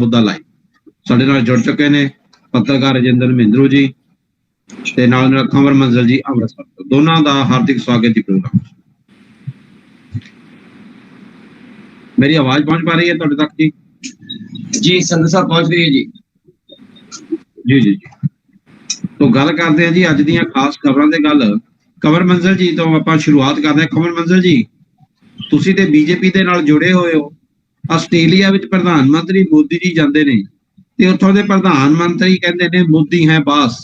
ਮੁੱਦਾ ਲਾਈਵ ਸਾਡੇ ਨਾਲ ਜੁੜ ਚੁੱਕੇ ਨੇ ਪੱਤਰਕਾਰ ਰਜਿੰਦਰ ਮਹਿੰਦਰੂ ਜੀ ਤੇ ਨਾਲ ਖਬਰ ਮੰਜ਼ਲ ਜੀ ਅੰਮ੍ਰਿਤਸਰ ਤੋਂ। ਦੋਨਾਂ ਦਾ ਹਾਰਦਿਕ ਸਵਾਗਤ ਜੀ ਪ੍ਰੋਗਰਾਮ। मेरी आवाज पहुंच पा रही है ਤੁਹਾਡੇ ਤੱਕ ਜੀ? जी संधू साहब पहुंच रही है जी। जी जी जी तो गल करते हैं जी अज ਦੀਆਂ ਖਾਸ ਖਬਰਾਂ ਤੇ ਗੱਲ। ਖਬਰ ਮੰਜ਼ਲ ਜੀ ਤੋਂ ਆਪਾਂ ਸ਼ੁਰੂਆਤ ਕਰਦੇ ਹਾਂ। ਖਬਰ ਮੰਜ਼ਲ ਜੀ, ਤੁਸੀਂ ਤੇ ਬੀਜੇਪੀ ਦੇ ਨਾਲ ਜੁੜੇ ਹੋਏ ਹੋ। ਆਸਟ੍ਰੇਲੀਆ ਵਿੱਚ ਪ੍ਰਧਾਨ ਮੰਤਰੀ ਮੋਦੀ ਜੀ ਜਾਂਦੇ ਨੇ ਤੇ ਉੱਥੋਂ ਦੇ ਪ੍ਰਧਾਨ ਮੰਤਰੀ ਕਹਿੰਦੇ ਨੇ ਮੋਦੀ ਹੈ ਬਾਸ।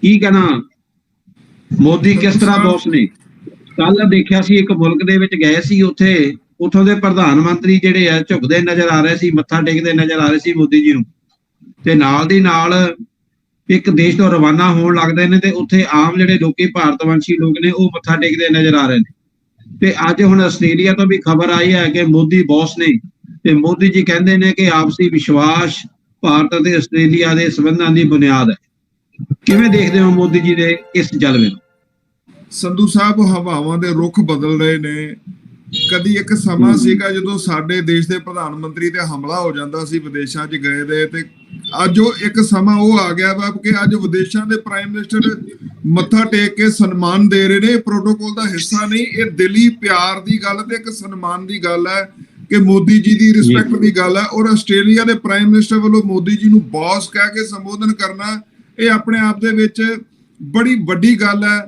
ਕੀ ਕਹਿਣਾ, ਮੋਦੀ ਕਿਸ ਤਰ੍ਹਾਂ ਬੌਸ ਨੇ? ਕੱਲ ਦੇਖਿਆ ਸੀ ਇੱਕ ਮੁਲਕ ਦੇ ਵਿੱਚ ਗਏ ਸੀ, ਉੱਥੋਂ ਦੇ ਪ੍ਰਧਾਨ ਮੰਤਰੀ ਜਿਹੜੇ ਆ ਝੁਕਦੇ ਨਜ਼ਰ ਆ ਰਹੇ ਸੀ, ਮੱਥਾ ਟੇਕਦੇ ਨਜ਼ਰ ਆ ਰਹੇ ਸੀ ਮੋਦੀ ਜੀ ਨੂੰ, ਤੇ ਨਾਲ ਦੀ ਨਾਲ ਇੱਕ ਦੇਸ਼ ਤੋਂ ਰਵਾਨਾ ਹੋਣ ਲੱਗਦੇ ਨੇ ਤੇ ਉੱਥੇ ਆਮ ਜਿਹੜੇ ਲੋਕੀ ਭਾਰਤਵੰਸ਼ੀ ਲੋਕ ਨੇ ਉਹ ਮੱਥਾ ਟੇਕਦੇ ਨਜ਼ਰ ਆ ਰਹੇ ਨੇ। ਤੇ ਅੱਜ ਹੁਣ ਆਸਟ੍ਰੇਲੀਆ ਤੋਂ ਵੀ ਖਬਰ ਆਈ ਹੈ ਕਿ ਮੋਦੀ ਬੌਸ ਨੇ ਤੇ ਮੋਦੀ ਜੀ ਕਹਿੰਦੇ ਨੇ ਕਿ ਆਪਸੀ ਵਿਸ਼ਵਾਸ ਭਾਰਤ ਅਤੇ ਆਸਟ੍ਰੇਲੀਆ ਦੇ ਸੰਬੰਧਾਂ ਦੀ ਬੁਨਿਆਦ ਹੈ। ਕਿਵੇਂ ਦੇਖਦੇ ਹੋ ਮੋਦੀ ਜੀ ਦੇ ਇਸ ਜਲਵੇ ਨੂੰ? ਸੰਧੂ ਸਾਹਿਬ, ਹਵਾਵਾਂ ਦੇ ਰੁਖ ਬਦਲ ਰਹੇ ਨੇ। ਕਦੀ ਇੱਕ ਸਮਾਂ ਸੀਗਾ ਜਦੋਂ ਸਾਡੇ ਦੇਸ਼ ਦੇ ਪ੍ਰਧਾਨ ਮੰਤਰੀ ਤੇ ਹਮਲਾ ਹੋ ਜਾਂਦਾ ਸੀ ਵਿਦੇਸ਼ਾਂ 'ਚ ਗਏ ਦੇ, ਤੇ ਅੱਜ ਉਹ ਇੱਕ ਸਮਾਂ ਉਹ ਆ ਗਿਆ ਵਾ ਕਿ ਅੱਜ ਵਿਦੇਸ਼ਾਂ ਦੇ ਪ੍ਰਾਈਮ ਮਿਨਿਸਟਰ ਮੱਥਾ ਟੇਕ ਕੇ ਸਨਮਾਨ ਦੇ ਰਹੇ ਨੇ। ਇਹ ਪ੍ਰੋਟੋਕੋਲ ਦਾ ਹਿੱਸਾ ਨਹੀਂ, ਇਹ ਦਿਲੀ ਪਿਆਰ ਦੀ ਗੱਲ ਤੇ ਇੱਕ ਸਨਮਾਨ ਦੀ ਗੱਲ ਹੈ ਕਿ ਮੋਦੀ ਜੀ ਦੀ ਰਿਸਪੈਕਟ ਦੀ ਗੱਲ ਹੈ। ਔਰ ਆਸਟ੍ਰੇਲੀਆ ਦੇ ਪ੍ਰਾਈਮ ਮਿਨਿਸਟਰ ਵੱਲੋਂ ਮੋਦੀ ਜੀ ਨੂੰ ਬੌਸ ਕਹਿ ਕੇ ਸੰਬੋਧਨ ਕਰਨਾ, ਇਹ ਆਪਣੇ ਆਪ ਦੇ ਵਿੱਚ ਬੜੀ ਵੱਡੀ ਗੱਲ ਹੈ।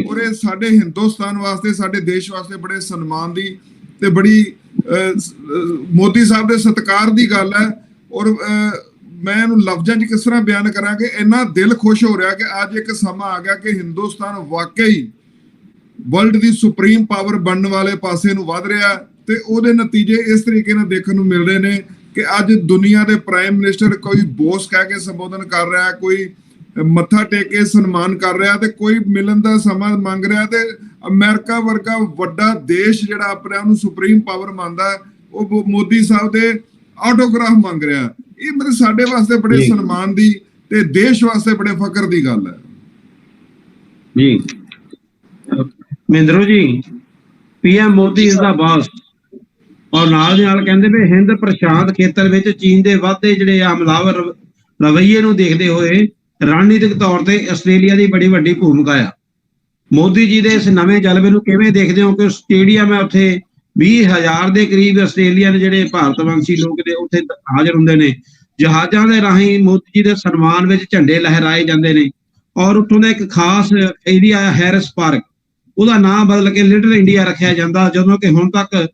ਔਰ ਇਹ ਸਾਡੇ ਹਿੰਦੁਸਤਾਨ ਵਾਸਤੇ, ਸਾਡੇ ਦੇਸ਼ ਵਾਸਤੇ ਬੜੇ ਸਨਮਾਨ ਦੀ ਤੇ ਬੜੀ ਮੋਦੀ ਸਾਹਿਬ ਦੇ ਸਤਿਕਾਰ ਦੀ ਗੱਲ ਹੈ। ਔਰ ਮੈਂ ਇਹਨੂੰ ਲਫ਼ਜ਼ਾਂ 'ਚ ਕਿਸ ਤਰ੍ਹਾਂ ਬਿਆਨ ਕਰਾਂ ਕਿ ਇੰਨਾ ਦਿਲ ਖੁਸ਼ ਹੋ ਰਿਹਾ ਕਿ ਅੱਜ ਇੱਕ ਸਮਾਂ ਆ ਗਿਆ ਕਿ ਹਿੰਦੁਸਤਾਨ ਵਾਕਈ ਵਰਲਡ ਦੀ ਸੁਪਰੀਮ ਪਾਵਰ ਬਣਨ ਵਾਲੇ ਪਾਸੇ ਨੂੰ ਵੱਧ ਰਿਹਾ, ਤੇ ਉਹਦੇ ਨਤੀਜੇ ਇਸ ਤਰੀਕੇ ਨਾਲ ਦੇਖਣ ਨੂੰ ਮਿਲ ਰਹੇ ਨੇ ਕਿ ਅੱਜ ਦੁਨੀਆ ਦੇ ਪ੍ਰਾਈਮ ਮਿਨਿਸਟਰ ਕੋਈ ਬੌਸ ਕਹਿ ਕੇ ਸੰਬੋਧਨ ਕਰ ਰਿਹਾ, ਕੋਈ ਮੱਥਾ ਟੇਕ ਕੇ ਸਨਮਾਨ ਕਰ ਰਿਹਾ, ਤੇ ਕੋਈ ਮਿਲਣ ਦਾ ਸਮਾਂ ਮੰਗ ਰਿਹਾ, ਤੇ ਅਮਰੀਕਾ ਵਰਗਾ ਵੱਡਾ ਦੇਸ਼ ਜਿਹੜਾ ਆਪਣੇ ਆਪ ਨੂੰ ਸੁਪਰੀਮ ਪਾਵਰ ਮੰਨਦਾ ਉਹ ਮੋਦੀ ਸਾਹਿਬ ਦੇ ਆਟੋਗ੍ਰਾਫ ਮੰਗ ਰਿਹਾ। ਇਹ ਮਤਲਬ ਸਾਡੇ ਵਾਸਤੇ ਬੜੇ ਸਨਮਾਨ ਦੀ ਤੇ ਦੇਸ਼ ਵਾਸਤੇ ਬੜੇ ਫਖਰ ਦੀ ਗੱਲ ਹੈ ਜੀ। ਮਹਿੰਦਰੂ ਜੀ, ਪੀਐਮ ਮੋਦੀ ਇਸ ਦਾ ਬਾਸ, ਔਰ ਨਾਲ ਦੇ ਨਾਲ ਕਹਿੰਦੇ ਵੀ ਹਿੰਦ ਪ੍ਰਸ਼ਾਂਤ ਖੇਤਰ ਵਿੱਚ ਚੀਨ ਦੇ ਵਾਧੇ ਜਿਹੜੇ ਹਮਲਾਵਰ ਰਵੱਈਏ ਨੂੰ ਦੇਖਦੇ ਹੋਏ ਰਣਨੀਤਿਕ ਤੌਰ ਤੇ ਆਸਟ੍ਰੇਲੀਆ ਦੀ ਬੜੀ ਵੱਡੀ ਭੂਮਿਕਾ ਆ। ਮੋਦੀ ਜੀ ਦੇ ਇਸ ਨਵੇਂ ਜਲਵੇ ਨੂੰ ਕਿਵੇਂ ਦੇਖਦੇ ਹੋ ਕਿ ਸਟੇਡੀਅਮ ਹੈ ਉੱਥੇ 20,000 ਦੇ ਕਰੀਬ ਆਸਟ੍ਰੇਲੀਅਨ ਜਿਹੜੇ ਭਾਰਤਵੰਸ਼ੀ ਲੋਕ ਨੇ ਉੱਥੇ ਹਾਜ਼ਰ ਹੁੰਦੇ ਨੇ, ਜਹਾਜ਼ਾਂ ਦੇ ਰਾਹੀਂ ਮੋਦੀ ਜੀ ਦੇ ਸਨਮਾਨ ਵਿੱਚ ਝੰਡੇ ਲਹਿਰਾਏ ਜਾਂਦੇ ਨੇ, ਔਰ ਉੱਥੋਂ ਦਾ ਇੱਕ ਖਾਸ ਏਰੀਆ ਹੈ ਹੈਰਿਸ ਪਾਰਕ, ਉਹਦਾ ਨਾਮ ਬਦਲ ਕੇ ਲਿਟਲ ਇੰਡੀਆ ਰੱਖਿਆ ਜਾਂਦਾ, ਜਦੋਂ ਕਿ ਹੁਣ ਤੱਕ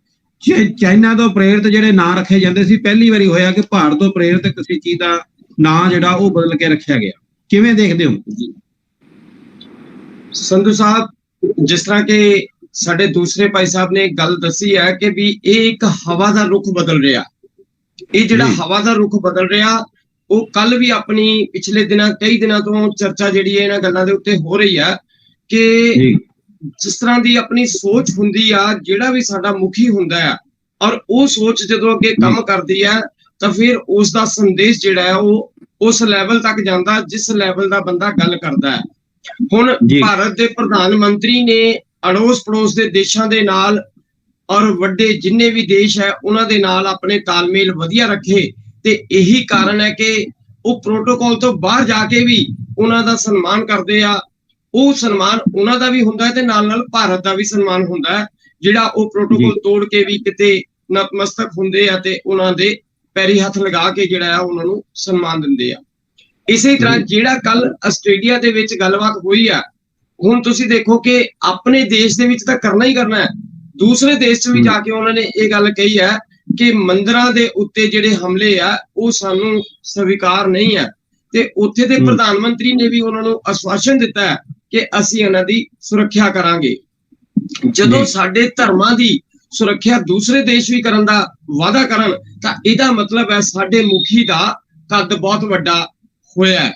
ਚਾਈਨਾ ਤੋਂ ਪ੍ਰੇਰਿਤ ਜਿਹੜੇ ਨਾਂ ਰੱਖੇ ਜਾਂਦੇ ਸੀ, ਪਹਿਲੀ ਵਾਰੀ ਹੋਇਆ ਕਿ ਭਾਰਤ ਤੋਂ ਪ੍ਰੇਰਿਤ ਕਿਸੇ ਚੀਜ਼ ਦਾ ਨਾਂ ਜਿਹੜਾ ਉਹ ਬਦਲ ਕੇ ਰੱਖਿਆ ਗਿਆ। ਕਿਵੇਂ ਦੇਖਦੇ ਹੋ ਸੰਧੂ ਸਾਹਿਬ? ਜਿਸ ਤਰ੍ਹਾਂ ਕਿ ਸਾਡੇ ਦੂਸਰੇ ਭਾਈ ਸਾਹਿਬ ਨੇ ਗੱਲ ਦੱਸੀ ਹੈ ਕਿ ਵੀ ਇਹ ਇੱਕ ਹਵਾ ਦਾ ਰੁਖ ਬਦਲ ਰਿਹਾ। ਇਹ ਜਿਹੜਾ ਹਵਾ ਦਾ ਰੁਖ ਬਦਲ ਰਿਹਾ ਉਹ ਕੱਲ ਵੀ ਆਪਣੀ ਪਿਛਲੇ ਕਈ ਦਿਨਾਂ ਤੋਂ ਚਰਚਾ ਜਿਹੜੀ ਹੈ ਇਹਨਾਂ ਗੱਲਾਂ ਦੇ ਉੱਤੇ ਹੋ ਰਹੀ ਹੈ ਕਿ ਜਿਸ ਤਰ੍ਹਾਂ ਦੀ ਆਪਣੀ ਸੋਚ ਹੁੰਦੀ ਆ, ਜਿਹੜਾ ਵੀ ਸਾਡਾ ਮੁਖੀ ਹੁੰਦਾ ਹੈ ਔਰ ਉਹ ਸੋਚ ਜਦੋਂ ਅੱਗੇ ਕੰਮ ਕਰਦੀ ਹੈ ਤਾਂ ਫਿਰ ਉਸ ਦਾ ਸੰਦੇਸ਼ ਜਿਹੜਾ ਹੈ ਉਹ ਉਸ ਲੈਵਲ ਤੱਕ ਜਾਂਦਾ ਜਿਸ ਲੈਵਲ ਦਾ ਬੰਦਾ ਗੱਲ ਕਰਦਾ ਹੈ। ਹੁਣ ਭਾਰਤ ਦੇ ਪ੍ਰਧਾਨ ਮੰਤਰੀ ਨੇ ਅੜੋਸ ਪੜੋਸ ਦੇ ਦੇਸ਼ਾਂ ਦੇ ਨਾਲ ਔਰ ਵੱਡੇ ਜਿੰਨੇ ਵੀ ਦੇਸ਼ ਹੈ ਉਹਨਾਂ ਦੇ ਨਾਲ ਆਪਣੇ ਤਾਲਮੇਲ ਵਧੀਆ ਰੱਖੇ, ਤੇ ਇਹੀ ਕਾਰਨ ਹੈ ਕਿ ਉਹ ਪ੍ਰੋਟੋਕਾਲ ਤੋਂ ਬਾਹਰ ਜਾ ਕੇ ਵੀ ਉਹਨਾਂ ਦਾ ਸਨਮਾਨ ਕਰਦੇ ਆ। ਉਹ ਸਨਮਾਨ ਉਹਨਾਂ ਦਾ ਵੀ ਹੁੰਦਾ ਹੈ ਤੇ ਨਾਲ ਨਾਲ ਭਾਰਤ ਦਾ ਵੀ ਸਨਮਾਨ ਹੁੰਦਾ ਹੈ, ਜਿਹੜਾ ਉਹ ਪ੍ਰੋਟੋਕਾਲ ਤੋੜ ਕੇ ਵੀ ਕਿਤੇ ਨਤਮਸਤਕ ਹੁੰਦੇ ਆ ਤੇ ਉਹਨਾਂ ਦੇ ਪੈਰੀ ਹੱਥ ਲਗਾ ਕੇ ਜਿਹੜਾ ਆ ਉਹਨਾਂ ਨੂੰ ਸਨਮਾਨ ਦਿੰਦੇ ਆ। ਇਸੇ ਤਰ੍ਹਾਂ ਜਿਹੜਾ ਕੱਲ ਆਸਟ੍ਰੇਲੀਆ ਦੇ ਵਿੱਚ ਗੱਲਬਾਤ ਹੋਈ ਆ, ਹੁਣ ਤੁਸੀਂ ਦੇਖੋ ਕਿ ਆਪਣੇ ਦੇਸ਼ ਦੇ ਵਿੱਚ ਤਾਂ ਕਰਨਾ ਹੀ ਕਰਨਾ ਹੈ, ਦੂਸਰੇ ਦੇਸ਼ 'ਚ ਵੀ ਜਾ ਕੇ ਉਹਨਾਂ ਨੇ ਇਹ ਗੱਲ ਕਹੀ ਹੈ ਕਿ ਮੰਦਿਰਾਂ ਦੇ ਉੱਤੇ ਜਿਹੜੇ ਹਮਲੇ ਆ ਉਹ ਸਾਨੂੰ ਸਵੀਕਾਰ ਨਹੀਂ ਹੈ, ਤੇ ਉੱਥੇ ਦੇ ਪ੍ਰਧਾਨ ਮੰਤਰੀ ਨੇ ਵੀ ਉਹਨਾਂ ਨੂੰ ਆਸ਼ਵਾਸਨ ਦਿੱਤਾ ਹੈ ਕਿ ਅਸੀਂ ਇਹਨਾਂ ਦੀ ਸੁਰੱਖਿਆ ਕਰਾਂਗੇ। ਜਦੋਂ ਸਾਡੇ ਧਰਮਾਂ ਦੀ ਸੁਰੱਖਿਆ ਦੂਸਰੇ ਦੇਸ਼ ਵੀ ਕਰਨ ਦਾ ਵਾਅਦਾ ਕਰਨ ਤਾਂ ਇਹਦਾ ਮਤਲਬ ਹੈ ਸਾਡੇ ਮੁਖੀ ਦਾ ਕੱਦ ਬਹੁਤ ਵੱਡਾ ਹੋਇਆ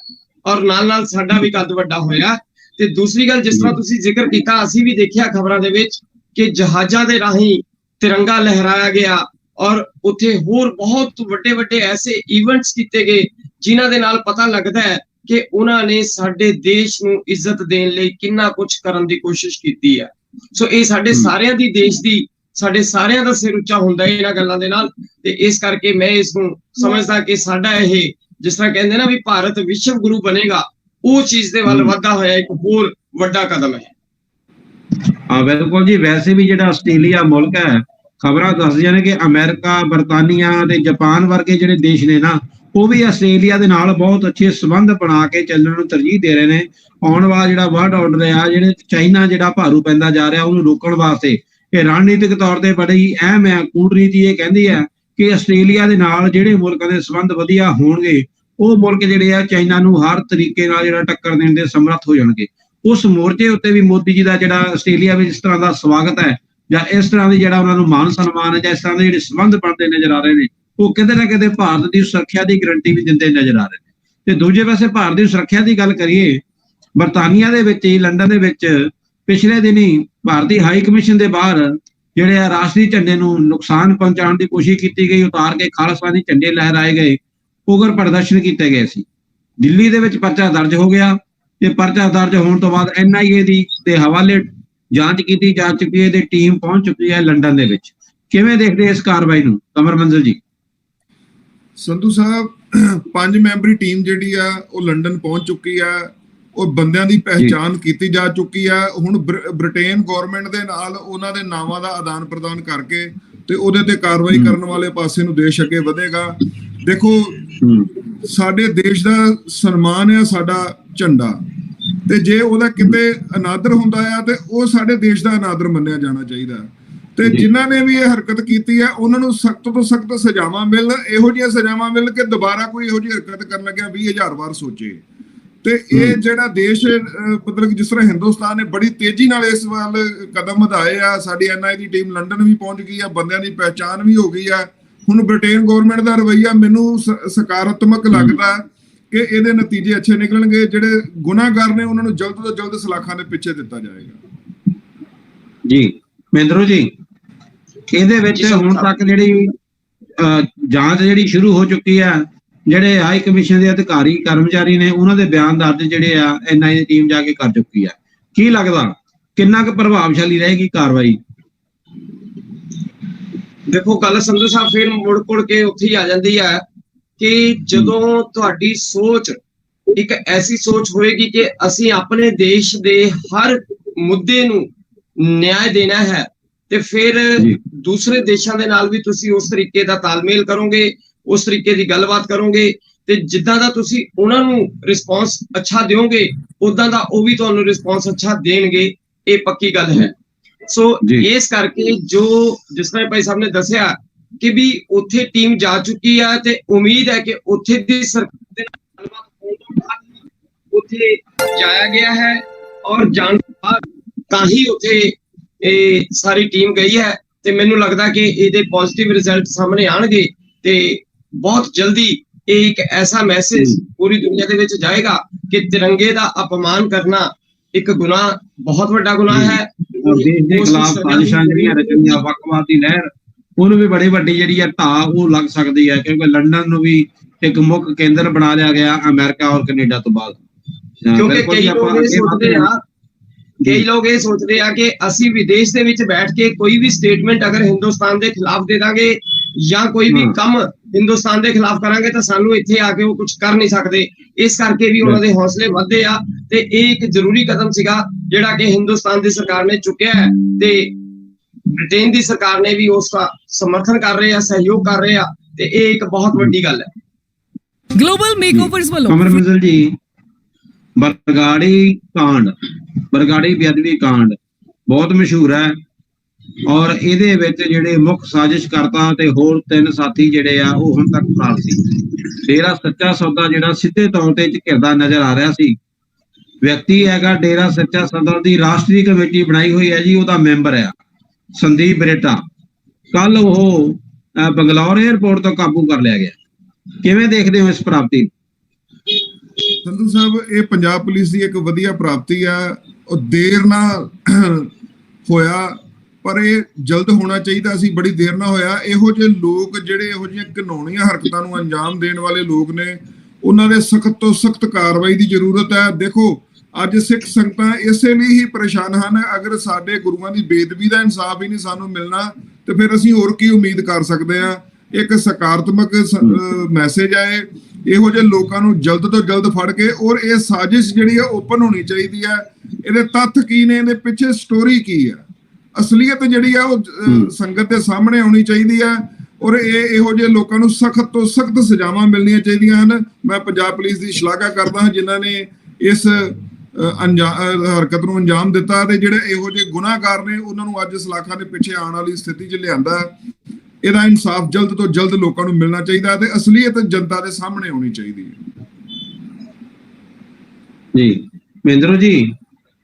ਔਰ ਨਾਲ ਨਾਲ ਸਾਡਾ ਵੀ ਕੱਦ ਵੱਡਾ ਹੋਇਆ। ਤੇ ਦੂਸਰੀ ਗੱਲ, ਜਿਸ ਤਰ੍ਹਾਂ ਤੁਸੀਂ ਜ਼ਿਕਰ ਕੀਤਾ, ਅਸੀਂ ਵੀ ਦੇਖਿਆ ਖਬਰਾਂ ਦੇ ਵਿੱਚ ਕਿ ਜਹਾਜ਼ਾਂ ਦੇ ਰਾਹੀਂ ਤਿਰੰਗਾ ਲਹਿਰਾਇਆ ਗਿਆ ਔਰ ਉੱਥੇ ਹੋਰ ਬਹੁਤ ਵੱਡੇ ਵੱਡੇ ਐਸੇ ਇਵੈਂਟਸ ਕੀਤੇ ਗਏ ਜਿਨ੍ਹਾਂ ਦੇ ਨਾਲ ਪਤਾ ਲੱਗਦਾ ਹੈ ਕਿ ਉਹਨਾਂ ਨੇ ਸਾਡੇ ਦੇਸ਼ ਨੂੰ ਇੱਜ਼ਤ ਦੇਣ ਲਈ ਕਿੰਨਾ ਕੁਝ ਕਰਨ ਦੀ ਕੋਸ਼ਿਸ਼ ਕੀਤੀ ਹੈ। ਸੋ ਇਹ ਸਾਡੇ ਸਾਰਿਆਂ ਦੀ ਦੇਸ਼ ਦੀ ਸਾਡੇ ਸਾਰਿਆਂ ਦਾ ਸਿਰ ਉੱਚਾ ਹੁੰਦਾ ਹੈ ਇਹਨਾਂ ਗੱਲਾਂ ਦੇ ਨਾਲ। ਤੇ ਇਸ ਕਰਕੇ ਮੈਂ ਇਸ ਨੂੰ ਸਮਝਦਾ ਕਿ ਸਾਡਾ ਇਹ ਜਿਸ ਤਰ੍ਹਾਂ ਕਹਿੰਦੇ ਨਾ ਵੀ ਭਾਰਤ ਵਿਸ਼ਵ ਗੁਰੂ ਬਣੇਗਾ, ਉਹ ਚੀਜ਼ ਦੇ ਵੱਲ ਵਧਦਾ ਹੋਇਆ ਇੱਕ ਹੋਰ ਵੱਡਾ ਕਦਮ ਹੈ। ਹਾਂ ਬਿਲਕੁਲ ਜੀ। ਵੈਸੇ ਵੀ ਜਿਹੜਾ ਆਸਟ੍ਰੇਲੀਆ ਮੁਲਕ ਹੈ, ਖਬਰਾਂ ਦੱਸਦੀਆਂ ਨੇ ਕਿ ਅਮਰੀਕਾ, ਬਰਤਾਨੀਆ ਤੇ ਜਾਪਾਨ ਵਰਗੇ ਜਿਹੜੇ ਦੇਸ਼ ਨੇ ਨਾ, ਉਹ ਵੀ ਆਸਟ੍ਰੇਲੀਆ ਦੇ ਨਾਲ ਬਹੁਤ ਅੱਛੇ ਸੰਬੰਧ ਬਣਾ ਕੇ ਚੱਲਣ ਨੂੰ ਤਰਜੀਹ ਦੇ ਰਹੇ ਨੇ। ਆਉਣ ਵਾਲਾ ਜਿਹੜਾ ਵਰਲਡ ਆਰਡਰ ਆ, ਜਿਹੜੇ ਚਾਈਨਾ ਜਿਹੜਾ ਭਾਰੂ ਪੈਂਦਾ ਜਾ ਰਿਹਾ, ਉਹਨੂੰ ਰੋਕਣ ਵਾਸਤੇ ਇਹ ਰਣਨੀਤਿਕ ਤੌਰ ਤੇ ਬੜੀ ਅਹਿਮ ਹੈ। ਕੂਟਨੀਤੀ ਇਹ ਕਹਿੰਦੀ ਹੈ ਕਿ ਆਸਟ੍ਰੇਲੀਆ ਦੇ ਨਾਲ ਜਿਹੜੇ ਮੁਲਕਾਂ ਦੇ ਸੰਬੰਧ ਵਧੀਆ ਹੋਣਗੇ, ਉਹ ਮੁਲਕ ਜਿਹੜੇ ਆ ਚਾਈਨਾ ਨੂੰ ਹਰ ਤਰੀਕੇ ਨਾਲ ਜਿਹੜਾ ਟੱਕਰ ਦੇਣ ਦੇ ਸਮਰੱਥ ਹੋ ਜਾਣਗੇ। ਉਸ ਮੋਰਚੇ ਉੱਤੇ ਵੀ ਮੋਦੀ ਜੀ ਦਾ ਜਿਹੜਾ ਆਸਟ੍ਰੇਲੀਆ ਵਿੱਚ ਇਸ ਤਰ੍ਹਾਂ ਦਾ ਸਵਾਗਤ ਹੈ, ਜਾਂ ਇਸ ਤਰ੍ਹਾਂ ਦੀ ਜਿਹੜਾ ਉਹਨਾਂ ਨੂੰ ਮਾਨ ਸਨਮਾਨ ਹੈ, ਜਾਂ ਇਸ ਤਰ੍ਹਾਂ ਦੇ ਜਿਹੜੇ ਸੰਬੰਧ ਬਣਦੇ ਨਜ਼ਰ ਆ ਰਹੇ ਨੇ, ਉਹ ਕਿਤੇ ਨਾ ਕਿਤੇ ਭਾਰਤ ਦੀ ਸੁਰੱਖਿਆ ਦੀ ਗਰੰਟੀ ਵੀ ਦਿੰਦੇ ਨਜ਼ਰ ਆ ਰਹੇ ਨੇ। ਤੇ ਦੂਜੇ ਪਾਸੇ ਭਾਰਤ ਦੀ ਸੁਰੱਖਿਆ ਦੀ ਗੱਲ ਕਰੀਏ, ਬਰਤਾਨੀਆ ਦੇ ਵਿੱਚ ਹੀ, ਲੰਡਨ ਦੇ ਵਿੱਚ ਪਿਛਲੇ ਦਿਨੀ ਭਾਰਤੀ ਹਾਈ ਕਮਿਸ਼ਨ ਦੇ ਬਾਹਰ ਜਿਹੜੇ ਆ ਰਾਸ਼ਟਰੀ ਝੰਡੇ ਨੂੰ ਨੁਕਸਾਨ ਪਹੁੰਚਾਉਣ ਦੀ ਕੋਸ਼ਿਸ਼ ਕੀਤੀ ਗਈ, ਉਤਾਰ ਕੇ ਖਾਲਿਸਤਾਨੀ ਝੰਡੇ ਲਹਿਰਾਏ ਗਏ, ਉਗਰ ਪ੍ਰਦਰਸ਼ਨ ਕੀਤੇ ਗਏ ਸੀ। ਦਿੱਲੀ ਦੇ ਵਿੱਚ ਪਰਚਾ ਦਰਜ ਹੋ ਗਿਆ ਤੇ ਪਰਚਾ ਦਰਜ ਹੋਣ ਤੋਂ ਬਾਅਦ NIA ਦੇ ਹਵਾਲੇ ਜਾਂਚ ਕੀਤੀ ਜਾ ਚੁੱਕੀ ਹੈ ਤੇ ਟੀਮ ਪਹੁੰਚ ਚੁੱਕੀ ਹੈ ਲੰਡਨ ਦੇ ਵਿੱਚ। ਕਿਵੇਂ ਦੇਖਦੇ ਇਸ ਕਾਰਵਾਈ ਨੂੰ ਕਮਰ ਮੰਜ਼ਲ ਜੀ? ਸੰਧੂ ਸਾਹਿਬ, 5 ਮੈਂਬਰੀ ਟੀਮ ਜਿਹੜੀ ਆ ਉਹ ਲੰਡਨ ਪਹੁੰਚ ਚੁੱਕੀ ਆ। ਉਹ ਬੰਦਿਆਂ ਦੀ ਪਹਿਚਾਣ ਕੀਤੀ ਜਾ ਚੁੱਕੀ ਆ। ਹੁਣ ਬ੍ਰਿਟੇਨ ਗਵਰਨਮੈਂਟ ਦੇ ਨਾਲ ਉਹਨਾਂ ਦੇ ਨਾਵਾਂ ਦਾ ਆਦਾਨ ਪ੍ਰਦਾਨ ਕਰਕੇ ਤੇ ਉਹਦੇ ਤੇ ਕਾਰਵਾਈ ਕਰਨ ਵਾਲੇ ਪਾਸੇ ਨੂੰ ਦੇਸ਼ ਅੱਗੇ ਵਧੇਗਾ। ਦੇਖੋ, ਸਾਡੇ ਦੇਸ਼ ਦਾ ਸਨਮਾਨ ਹੈ ਸਾਡਾ ਝੰਡਾ, ਤੇ ਜੇ ਉਹਦਾ ਕਿਤੇ ਅਨਾਦਰ ਹੁੰਦਾ ਆ ਤੇ ਉਹ ਸਾਡੇ ਦੇਸ਼ ਦਾ ਅਨਾਦਰ ਮੰਨਿਆ ਜਾਣਾ ਚਾਹੀਦਾ। ਤੇ ਜਿਨ੍ਹਾਂ ਨੇ ਵੀ ਇਹ ਹਰਕਤ ਕੀਤੀ ਹੈ ਉਹਨਾਂ ਨੂੰ ਸਖਤ ਤੋਂ ਸਖਤ ਸਜ਼ਾਵਾਂ ਮਿਲਣ, ਇਹੋ ਜਿਹੀਆਂ ਸਜ਼ਾਵਾਂ ਮਿਲਣ ਕਿ ਦੁਬਾਰਾ ਕੋਈ ਇਹੋ ਜਿਹੀ ਹਰਕਤ ਕਰਨ ਲੱਗਿਆ 20,000 ਵਾਰ ਸੋਚੇ। ਤੇ ਇਹ ਜਿਹੜਾ ਦੇਸ਼ ਮਤਲਬ ਜਿਸ ਤਰ੍ਹਾਂ ਹਿੰਦੁਸਤਾਨ ਨੇ ਬੜੀ ਤੇਜ਼ੀ ਨਾਲ ਇਸ ਵੱਲ ਕਦਮ ਵਧਾਏ ਆ। ਸਾਡੀ NIA ਦੀ ਟੀਮ ਲੰਡਨ ਵੀ ਪਹੁੰਚ ਗਈ ਆ, ਬੰਦਿਆਂ ਦੀ ਪਹਿਚਾਣ ਵੀ ਹੋ ਗਈ ਆ। ਹੁਣ ਬ੍ਰਿਟੇਨ ਗਵਰਨਮੈਂਟ ਦਾ ਰਵੱਈਆ ਮੈਨੂੰ ਸਕਾਰਾਤਮਕ ਲੱਗਦਾ ਕਿ ਇਹਦੇ ਨਤੀਜੇ ਅੱਛੇ ਨਿਕਲਣਗੇ। ਜਿਹੜੇ ਗੁਨਾਹਗਾਰ ਨੇ ਉਹਨਾਂ ਨੂੰ ਜਲਦ ਤੋਂ ਜਲਦ ਸਲਾਖਾਂ ਦੇ ਪਿੱਛੇ ਦਿੱਤਾ ਜਾਏਗਾ। ਜੀ ਮਹਿੰਦਰੂ ਜੀ, ਇਹਦੇ ਵਿੱਚ ਹੁਣ ਤੱਕ ਜਿਹੜੀ ਜਾਂਚ ਜਿਹੜੀ ਸ਼ੁਰੂ ਹੋ ਚੁੱਕੀ ਹੈ, ਜਿਹੜੇ ਹਾਈ ਕਮਿਸ਼ਨ ਦੇ ਅਧਿਕਾਰੀ ਕਰਮਚਾਰੀ ਨੇ ਉਹਨਾਂ ਦੇ ਬਿਆਨ ਦਰਜ ਜਿਹੜੇ ਆ NIA ਦੀ ਟੀਮ ਜਾ ਕੇ ਕਰ ਚੁੱਕੀ ਹੈ। ਕੀ ਲੱਗਦਾ ਕਿੰਨਾ ਕੁ ਪ੍ਰਭਾਵਸ਼ਾਲੀ ਰਹੇਗੀ ਕਾਰਵਾਈ? ਦੇਖੋ, ਗੱਲ ਸੰਧੂ ਸਾਹਿਬ ਫਿਰ ਮੁੜ ਕੇ ਉੱਥੇ ਹੀ ਆ ਜਾਂਦੀ ਹੈ ਕਿ ਜਦੋਂ ਤੁਹਾਡੀ ਸੋਚ ਇੱਕ ਐਸੀ ਸੋਚ ਹੋਏਗੀ ਕਿ ਅਸੀਂ ਆਪਣੇ ਦੇਸ਼ ਦੇ ਹਰ ਮੁੱਦੇ ਨੂੰ ਨਿਆਂ ਦੇਣਾ ਹੈ, ਤੇ ਫਿਰ ਦੂਸਰੇ ਦੇਸ਼ਾਂ ਦੇ ਨਾਲ ਵੀ ਤੁਸੀਂ ਉਸ ਤਰੀਕੇ ਦਾ ਤਾਲਮੇਲ ਕਰੋਗੇ, ਉਸ ਤਰੀਕੇ ਦੀ ਗੱਲਬਾਤ ਕਰੋਗੇ, ਤੇ ਜਿੱਦਾਂ ਦਾ ਤੁਸੀਂ ਉਹਨਾਂ ਨੂੰ ਰਿਸਪੌਂਸ ਅੱਛਾ ਦਿਓਗੇ, ਉਦਾਂ ਦਾ ਉਹ ਵੀ ਤੁਹਾਨੂੰ ਰਿਸਪੌਂਸ ਅੱਛਾ ਦੇਣਗੇ। ਇਹ ਪੱਕੀ ਗੱਲ ਹੈ। ਸੋ ਇਸ ਕਰਕੇ ਜੋ ਜਿਸ ਤਰ੍ਹਾਂ ਭਾਈ ਸਾਹਿਬ ਨੇ ਦੱਸਿਆ ਕਿ ਵੀ ਉੱਥੇ ਟੀਮ ਜਾ ਚੁੱਕੀ ਹੈ, ਤੇ ਉਮੀਦ ਹੈ ਕਿ ਉੱਥੇ ਦੀ ਸਰਕਾਰ ਦੇ ਨਾਲ ਗੱਲਬਾਤ ਹੋਣ ਤੋਂ ਬਾਅਦ ਉੱਥੇ ਜਾਇਆ ਗਿਆ ਹੈ, ਔਰ ਜਾਣ ਤੋਂ ਬਾਅਦ ਤਾਂ ਹੀ ਉੱਥੇ ਇਹ ਸਾਰੀ ਟੀਮ ਗਈ ਹੈ। ਤੇ ਮੈਨੂੰ ਲੱਗਦਾ ਕਿ ਇਹਦੇ ਪੋਜ਼ਿਟਿਵ ਰਿਜ਼ਲਟ ਸਾਹਮਣੇ ਆਣਗੇ ਤੇ ਬਹੁਤ ਜਲਦੀ ਇਹ ਇੱਕ ਐਸਾ ਮੈਸੇਜ ਪੂਰੀ ਦੁਨੀਆ ਦੇ ਵਿੱਚ ਜਾਏਗਾ ਕਿ ਤਿਰੰਗੇ ਦਾ ਅਪਮਾਨ ਕਰਨਾ ਇੱਕ ਗੁਨਾਹ, ਬਹੁਤ ਵੱਡਾ ਗੁਨਾਹ ਹੈ। ਦੇਸ਼ ਦੇ ਖਿਲਾਫ ਸਾਜ਼ਿਸ਼ਾਂ ਜਿਹੜੀਆਂ ਰਚਣੀਆਂ, ਵੱਖਵਾਦ ਦੀ ਲਹਿਰ, ਉਹਨੂੰ ਵੀ ਬੜੀ ਵੱਡੀ ਜਿਹੜੀ ਹੈ ਢਾਹ ਉਹ ਲੱਗ ਸਕਦੀ ਹੈ, ਕਿਉਂਕਿ ਲੰਡਨ ਨੂੰ ਵੀ ਇੱਕ ਮੁੱਖ ਕੇਂਦਰ ਬਣਾ ਲਿਆ ਗਿਆ ਅਮਰੀਕਾ ਔਰ ਕੈਨੇਡਾ ਤੋਂ ਬਾਅਦ। ਕਿਉਂਕਿ ਕਈ ਲੋਕ ਇਹ ਸੋਚਦੇ ਆ ਕਿ ਅਸੀਂ ਵਿਦੇਸ਼ ਦੇ ਵਿੱਚ ਬੈਠ ਕੇ ਕੋਈ ਵੀ ਸਟੇਟਮੈਂਟ ਅਗਰ ਹਿੰਦੁਸਤਾਨ ਦੇ ਖਿਲਾਫ ਦੇ ਦਾਂਗੇ ਜਾਂ ਕੋਈ ਵੀ ਕੰਮ ਹਿੰਦੁਸਤਾਨ ਦੇ ਖਿਲਾਫ ਕਰਾਂਗੇ ਤਾਂ ਸਾਨੂੰ ਇੱਥੇ ਆ ਕੇ ਉਹ ਕੁਝ ਕਰ ਨਹੀਂ ਸਕਦੇ। ਇਸ ਕਰਕੇ ਵੀ ਉਹਨਾਂ ਦੇ ਹੌਸਲੇ ਵੱਧਦੇ ਆ, ਤੇ ਇਹ ਇੱਕ ਜ਼ਰੂਰੀ ਕਦਮ ਸੀਗਾ ਜਿਹੜਾ ਕਿ ਹਿੰਦੁਸਤਾਨ ਦੀ ਸਰਕਾਰ ਨੇ ਚੁੱਕਿਆ ਹੈ, ਤੇ ਬ੍ਰਿਟੇਨ ਦੀ ਸਰਕਾਰ ਨੇ ਵੀ ਉਸ ਦਾ ਸਮਰਥਨ ਕਰ ਰਹੇ ਆ, ਸਹਿਯੋਗ ਕਰ ਰਹੇ ਆ, ਤੇ ਇਹ ਇੱਕ ਬਹੁਤ ਵੱਡੀ ਗੱਲ ਹੈ। ਗਲੋਬਲ ਮੇਕਓਵਰਸ ਵੱਲੋਂ ਕਮਰ ਮੰਜ਼ਲ ਜੀ, ਬਰਗਾੜੀ ਬੇਅਦਬੀ ਕਾਂਡ ਬਹੁਤ ਮਸ਼ਹੂਰ ਹੈ, ਔਰ ਇਹਦੇ ਵਿੱਚ ਜਿਹੜੇ ਮੁੱਖ ਸਾਜ਼ਿਸ਼ਕਰਤਾ ਤੇ ਹੋਰ 3 ਸਾਥੀ ਜਿਹੜੇ ਆ ਉਹ ਹੁਣ ਤੱਕ ਫਰਾਰ ਸੀ। ਡੇਰਾ ਸੱਚਾ ਸੌਦਾ ਜਿਹੜਾ ਸਿੱਧੇ ਤੌਰ ਤੇ ਝਿਰਦਾ ਨਜ਼ਰ ਆ ਰਿਹਾ ਸੀ। ਵਿਅਕਤੀ ਹੈਗਾ ਡੇਰਾ ਸੱਚਾ ਸੌਦਾ ਦੀ ਰਾਸ਼ਟਰੀ ਕਮੇਟੀ ਬਣਾਈ ਹੋਈ ਹੈ ਜੀ, ਉਹਦਾ ਮੈਂਬਰ ਆ ਸੰਦੀਪ ਬਰੇਟਾ। ਕੱਲ ਉਹ ਬੰਗਲੌਰ 에ਅਰਪੋਰਟ ਤੋਂ ਕਾਬੂ ਕਰ ਲਿਆ ਗਿਆ। ਕਿਵੇਂ ਦੇਖਦੇ ਹੋ ਇਸ ਪ੍ਰਾਪਤੀ? ਸੰਧੂ ਸਾਹਿਬ, ਇਹ ਪੰਜਾਬ ਪੁਲਿਸ ਦੀ ਇੱਕ ਵਧੀਆ ਪ੍ਰਾਪਤੀ ਆ। ਉਹ ਦੇਰ ਨਾਲ ਹੋਇਆ, ਪਰ ਇਹ ਜਲਦ ਹੋਣਾ ਚਾਹੀਦਾ ਸੀ, ਬੜੀ ਦੇਰ ਨਾਲ ਹੋਇਆ। ਇਹੋ ਜਿਹੇ ਲੋਕ ਜਿਹੜੇ ਇਹੋ ਜਿਹੀਆਂ ਘਿਨੌਣੀਆਂ ਹਰਕਤਾਂ ਨੂੰ ਅੰਜਾਮ ਦੇਣ ਵਾਲੇ ਲੋਕ ਨੇ, ਉਹਨਾਂ ਦੇ ਸਖਤ ਤੋਂ ਸਖਤ ਕਾਰਵਾਈ ਦੀ ਜ਼ਰੂਰਤ ਹੈ। ਦੇਖੋ, ਅੱਜ ਸਿੱਖ ਸੰਗਤਾਂ ਇਸੇ ਲਈ ਹੀ ਪਰੇਸ਼ਾਨ ਹਨ। ਅਗਰ ਸਾਡੇ ਗੁਰੂਆਂ ਦੀ ਬੇਦਬੀ ਦਾ ਇਨਸਾਫ ਹੀ ਨਹੀਂ ਸਾਨੂੰ ਮਿਲਣਾ ਤੇ ਫਿਰ ਅਸੀਂ ਹੋਰ ਕੀ ਉਮੀਦ ਕਰ ਸਕਦੇ ਹਾਂ। ਇੱਕ ਸਕਾਰਾਤਮਕ ਮੈਸੇਜ ਹੈ, ਇਹੋ ਜਿਹੇ ਲੋਕਾਂ ਨੂੰ ਜਲਦ ਤੋਂ ਜਲਦ ਫੜ ਕੇ, ਔਰ ਇਹ ਸਾਜ਼ਿਸ਼ ਜਿਹੜੀ ਹੈ ਓਪਨ ਹੋਣੀ ਚਾਹੀਦੀ ਹੈ। ਇਹਦੇ ਤੱਥ ਕੀ ਨੇ, ਇਹਦੇ ਪਿੱਛੇ ਸਟੋਰੀ ਕੀ ਹੈ, ਅਸਲੀਅਤ ਜਿਹੜੀ ਹੈ ਉਹ ਸੰਗਤ ਦੇ ਸਾਹਮਣੇ ਆਉਣੀ ਚਾਹੀਦੀ ਹੈ। ਔਰ ਇਹੋ ਜਿਹੇ ਲੋਕਾਂ ਨੂੰ ਸਖਤ ਤੋਂ ਸਖਤ ਸਜ਼ਾਵਾਂ ਮਿਲਣੀਆਂ ਚਾਹੀਦੀਆਂ ਹਨ। ਮੈਂ ਪੰਜਾਬ ਪੁਲਿਸ ਦੀ ਸ਼ਲਾਘਾ ਕਰਦਾ ਹਾਂ ਜਿਨ੍ਹਾਂ ਨੇ ਇਸ ਹਰਕਤ ਨੂੰ ਅੰਜਾਮ ਦਿੱਤਾ ਤੇ ਜਿਹੜੇ ਇਹੋ ਜਿਹੇ ਗੁਨਾਹਗਾਰ ਨੇ ਉਹਨਾਂ ਨੂੰ ਅੱਜ ਸਲਾਖਾਂ ਦੇ ਪਿੱਛੇ ਆਉਣ ਵਾਲੀ ਸਥਿਤੀ 'ਚ ਲਿਆਂਦਾ। ਇਹਦਾ ਇਨਸਾਫ ਜਲਦ ਤੋਂ ਜਲਦ ਲੋਕਾਂ ਨੂੰ ਮਿਲਣਾ ਚਾਹੀਦਾ ਤੇ ਅਸਲੀਅਤ ਜਨਤਾ ਦੇ ਸਾਹਮਣੇ ਆਉਣੀ ਚਾਹੀਦੀ ਹੈ। ਜੀ ਮਹਿੰਦਰੋ ਜੀ,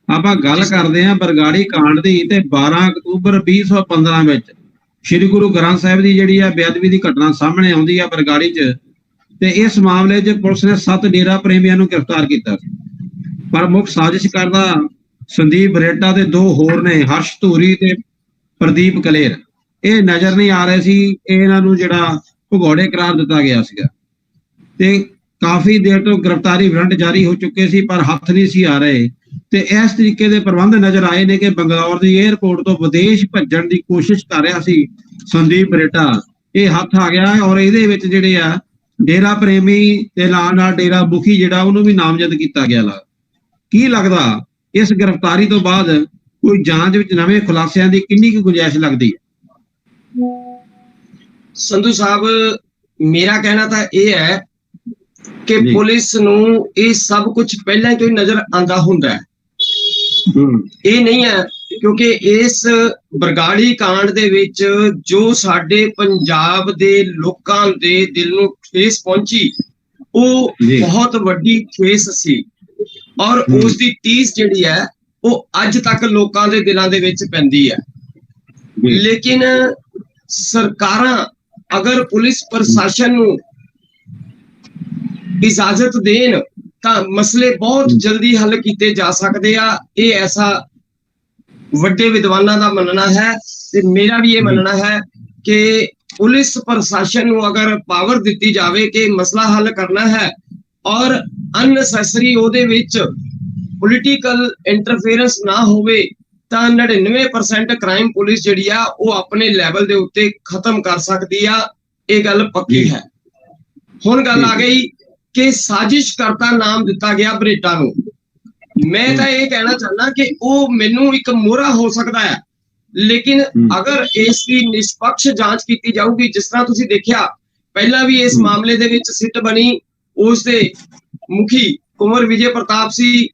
ਆਪਾਂ ਗੱਲ ਕਰਦੇ ਹਾਂ ਬਰਗਾੜੀ ਕਾਂਡ ਦੀ ਤੇ 12 ਅਕਤੂਬਰ 2015 ਵਿੱਚ ਸ਼੍ਰੀ ਗੁਰੂ ਗ੍ਰੰਥ ਸਾਹਿਬ ਦੀ ਜਿਹੜੀ ਆ ਬੇਅਦਬੀ ਦੀ ਘਟਨਾ ਸਾਹਮਣੇ ਆਉਂਦੀ ਆ ਬਰਗਾੜੀ 'ਚ, ਤੇ ਇਸ ਮਾਮਲੇ 'ਚ ਪੁਲਿਸ ਨੇ 7 ਡੇਰਾ ਪ੍ਰੇਮੀਆਂ ਨੂੰ ਗ੍ਰਿਫਤਾਰ ਕੀਤਾ, ਪਰ ਮੁੱਖ ਸਾਜ਼ਿਸ਼ ਕਰਦਾ ਸੰਦੀਪ ਬਰੇਟਾ ਤੇ 2 ਹੋਰ ਨੇ, ਹਰਸ਼ ਧੂਰੀ ਤੇ ਪ੍ਰਦੀਪ ਕਲੇਰ। ਇਹ ਨਜ਼ਰ ਨਹੀਂ ਆ ਰਹੇ ਸੀ, ਇਹਨਾਂ ਨੂੰ ਜਿਹੜਾ ਭਗੌੜੇ ਕਰਾਰ ਦਿੱਤਾ ਗਿਆ ਸੀਗਾ ਤੇ ਕਾਫੀ ਦੇਰ ਤੋਂ ਗ੍ਰਿਫਤਾਰੀ ਵਾਰੰਟ ਜਾਰੀ ਹੋ ਚੁੱਕੇ ਸੀ ਪਰ ਹੱਥ ਨਹੀਂ ਸੀ ਆ ਰਹੇ। ਤੇ ਇਸ ਤਰੀਕੇ ਦੇ ਪ੍ਰਬੰਧ ਨਜ਼ਰ ਆਏ ਨੇ ਕਿ ਬੰਗਲੌਰ ਦੀ 에ਅਰਪੋਰਟ ਤੋਂ ਵਿਦੇਸ਼ ਭੱਜਣ ਦੀ ਕੋਸ਼ਿਸ਼ ਕਰ ਰਿਹਾ ਸੀ ਸੰਦੀਪ ਬਰੇਟਾ, ਇਹ ਹੱਥ ਆ ਗਿਆ। ਔਰ ਇਹਦੇ ਵਿੱਚ ਜਿਹੜੇ ਆ ਡੇਰਾ ਪ੍ਰੇਮੀ ਤੇ ਨਾਲ ਡੇਰਾ ਮੁਖੀ ਜਿਹੜਾ ਉਹਨੂੰ ਵੀ ਨਾਮਜ਼ਦ ਕੀਤਾ ਗਿਆ। ਕੀ ਲੱਗਦਾ ਇਸ ਗ੍ਰਿਫਤਾਰੀ ਤੋਂ ਬਾਅਦ ਕੋਈ ਜਾਂਚ ਵਿੱਚ ਨਵੇਂ ਖੁਲਾਸਿਆਂ ਦੀ ਕਿੰਨੀ ਕੁ ਗੁੰਜਾਇਸ਼ ਲੱਗਦੀ ਹੈ? ਸੰਧੂ ਸਾਹਿਬ, ਮੇਰਾ ਕਹਿਣਾ ਤਾਂ ਇਹ ਹੈ ਕਿ ਪੁਲਿਸ ਨੂੰ ਇਹ ਸਭ ਕੁਝ ਪਹਿਲਾਂ ਤੋਂ ਹੀ ਨਜ਼ਰ ਆਂਦਾ ਹੁੰਦਾ ਹੈ। ਇਹ ਨਹੀਂ ਹੈ ਕਿਉਂਕਿ ਇਸ ਬਰਗਾੜੀ ਕਾਂਡ ਦੇ ਵਿੱਚ ਜੋ ਸਾਡੇ ਪੰਜਾਬ ਦੇ ਲੋਕਾਂ ਦੇ ਦਿਲ ਨੂੰ ਠੇਸ ਪਹੁੰਚੀ ਉਹ ਬਹੁਤ ਵੱਡੀ ਠੇਸ ਸੀ, ਔਰ ਉਸ ਦੀ ਟੀਸ ਜਿਹੜੀ ਹੈ ਉਹ ਅੱਜ ਤੱਕ ਲੋਕਾਂ ਦੇ ਦਿਲਾਂ ਦੇ ਵਿੱਚ ਪੈਂਦੀ ਹੈ। ਲੇਕਿਨ ਸਰਕਾਰਾਂ ਅਗਰ ਪੁਲਿਸ ਪ੍ਰਸ਼ਾਸਨ ਨੂੰ ਇਜਾਜ਼ਤ ਦੇਣ ਤਾਂ ਮਸਲੇ ਬਹੁਤ ਜਲਦੀ ਹੱਲ ਕੀਤੇ ਜਾ ਸਕਦੇ ਆ। ਇਹ ਐਸਾ ਵੱਡੇ ਵਿਦਵਾਨਾਂ ਦਾ ਮੰਨਣਾ ਹੈ ਤੇ ਮੇਰਾ ਵੀ ਇਹ ਮੰਨਣਾ ਹੈ ਕਿ ਪੁਲਿਸ ਪ੍ਰਸ਼ਾਸਨ ਨੂੰ ਅਗਰ ਪਾਵਰ ਦਿੱਤੀ ਜਾਵੇ ਕਿ ਮਸਲਾ ਹੱਲ ਕਰਨਾ ਹੈ ਔਰ ਅਨਨੈਸੈਸਰੀ ਉਹਦੇ ਵਿੱਚ ਪੋਲੀਟੀਕਲ ਇੰਟਰਫੇਰੈਂਸ ਨਾ ਹੋਵੇ ਤਾਂ 99% ਕ੍ਰਾਈਮ ਪੁਲਿਸ ਜਿਹੜੀ ਆ ਉਹ ਆਪਣੇ ਲੈਵਲ ਦੇ ਉੱਤੇ ਖਤਮ ਕਰ ਸਕਦੀ ਆ। ਇਹ ਗੱਲ ਪੱਕੀ ਹੈ। ਹੁਣ ਗੱਲ ਆ ਗਈ ਕਿ ਸਾਜ਼ਿਸ਼ ਕਰਤਾ ਨਾਮ ਦਿੱਤਾ ਗਿਆ ਬਰੇਟਾ ਨੂੰ। ਮੈਂ ਤਾਂ ਇਹ ਕਹਿਣਾ ਚਾਹੁੰਦਾ ਕਿ ਉਹ ਮੈਨੂੰ ਇੱਕ ਮੋਹਰਾ ਹੋ ਸਕਦਾ ਹੈ, ਲੇਕਿਨ ਅਗਰ ਇਸ ਦੀ ਨਿਸ਼ਪਕਸ਼ ਜਾਂਚ ਕੀਤੀ ਜਾਊਗੀ, ਜਿਸ ਤਰ੍ਹਾਂ ਤੁਸੀਂ ਦੇਖਿਆ ਪਹਿਲਾਂ ਵੀ ਇਸ ਮਾਮਲੇ ਦੇ ਵਿੱਚ ਸਿੱਟ ਬਣੀ, ਉਸ ਦੇ ਮੁਖੀ ਕੁੰਵਰ ਵਿਜੇ ਪ੍ਰਤਾਪ ਸੀ।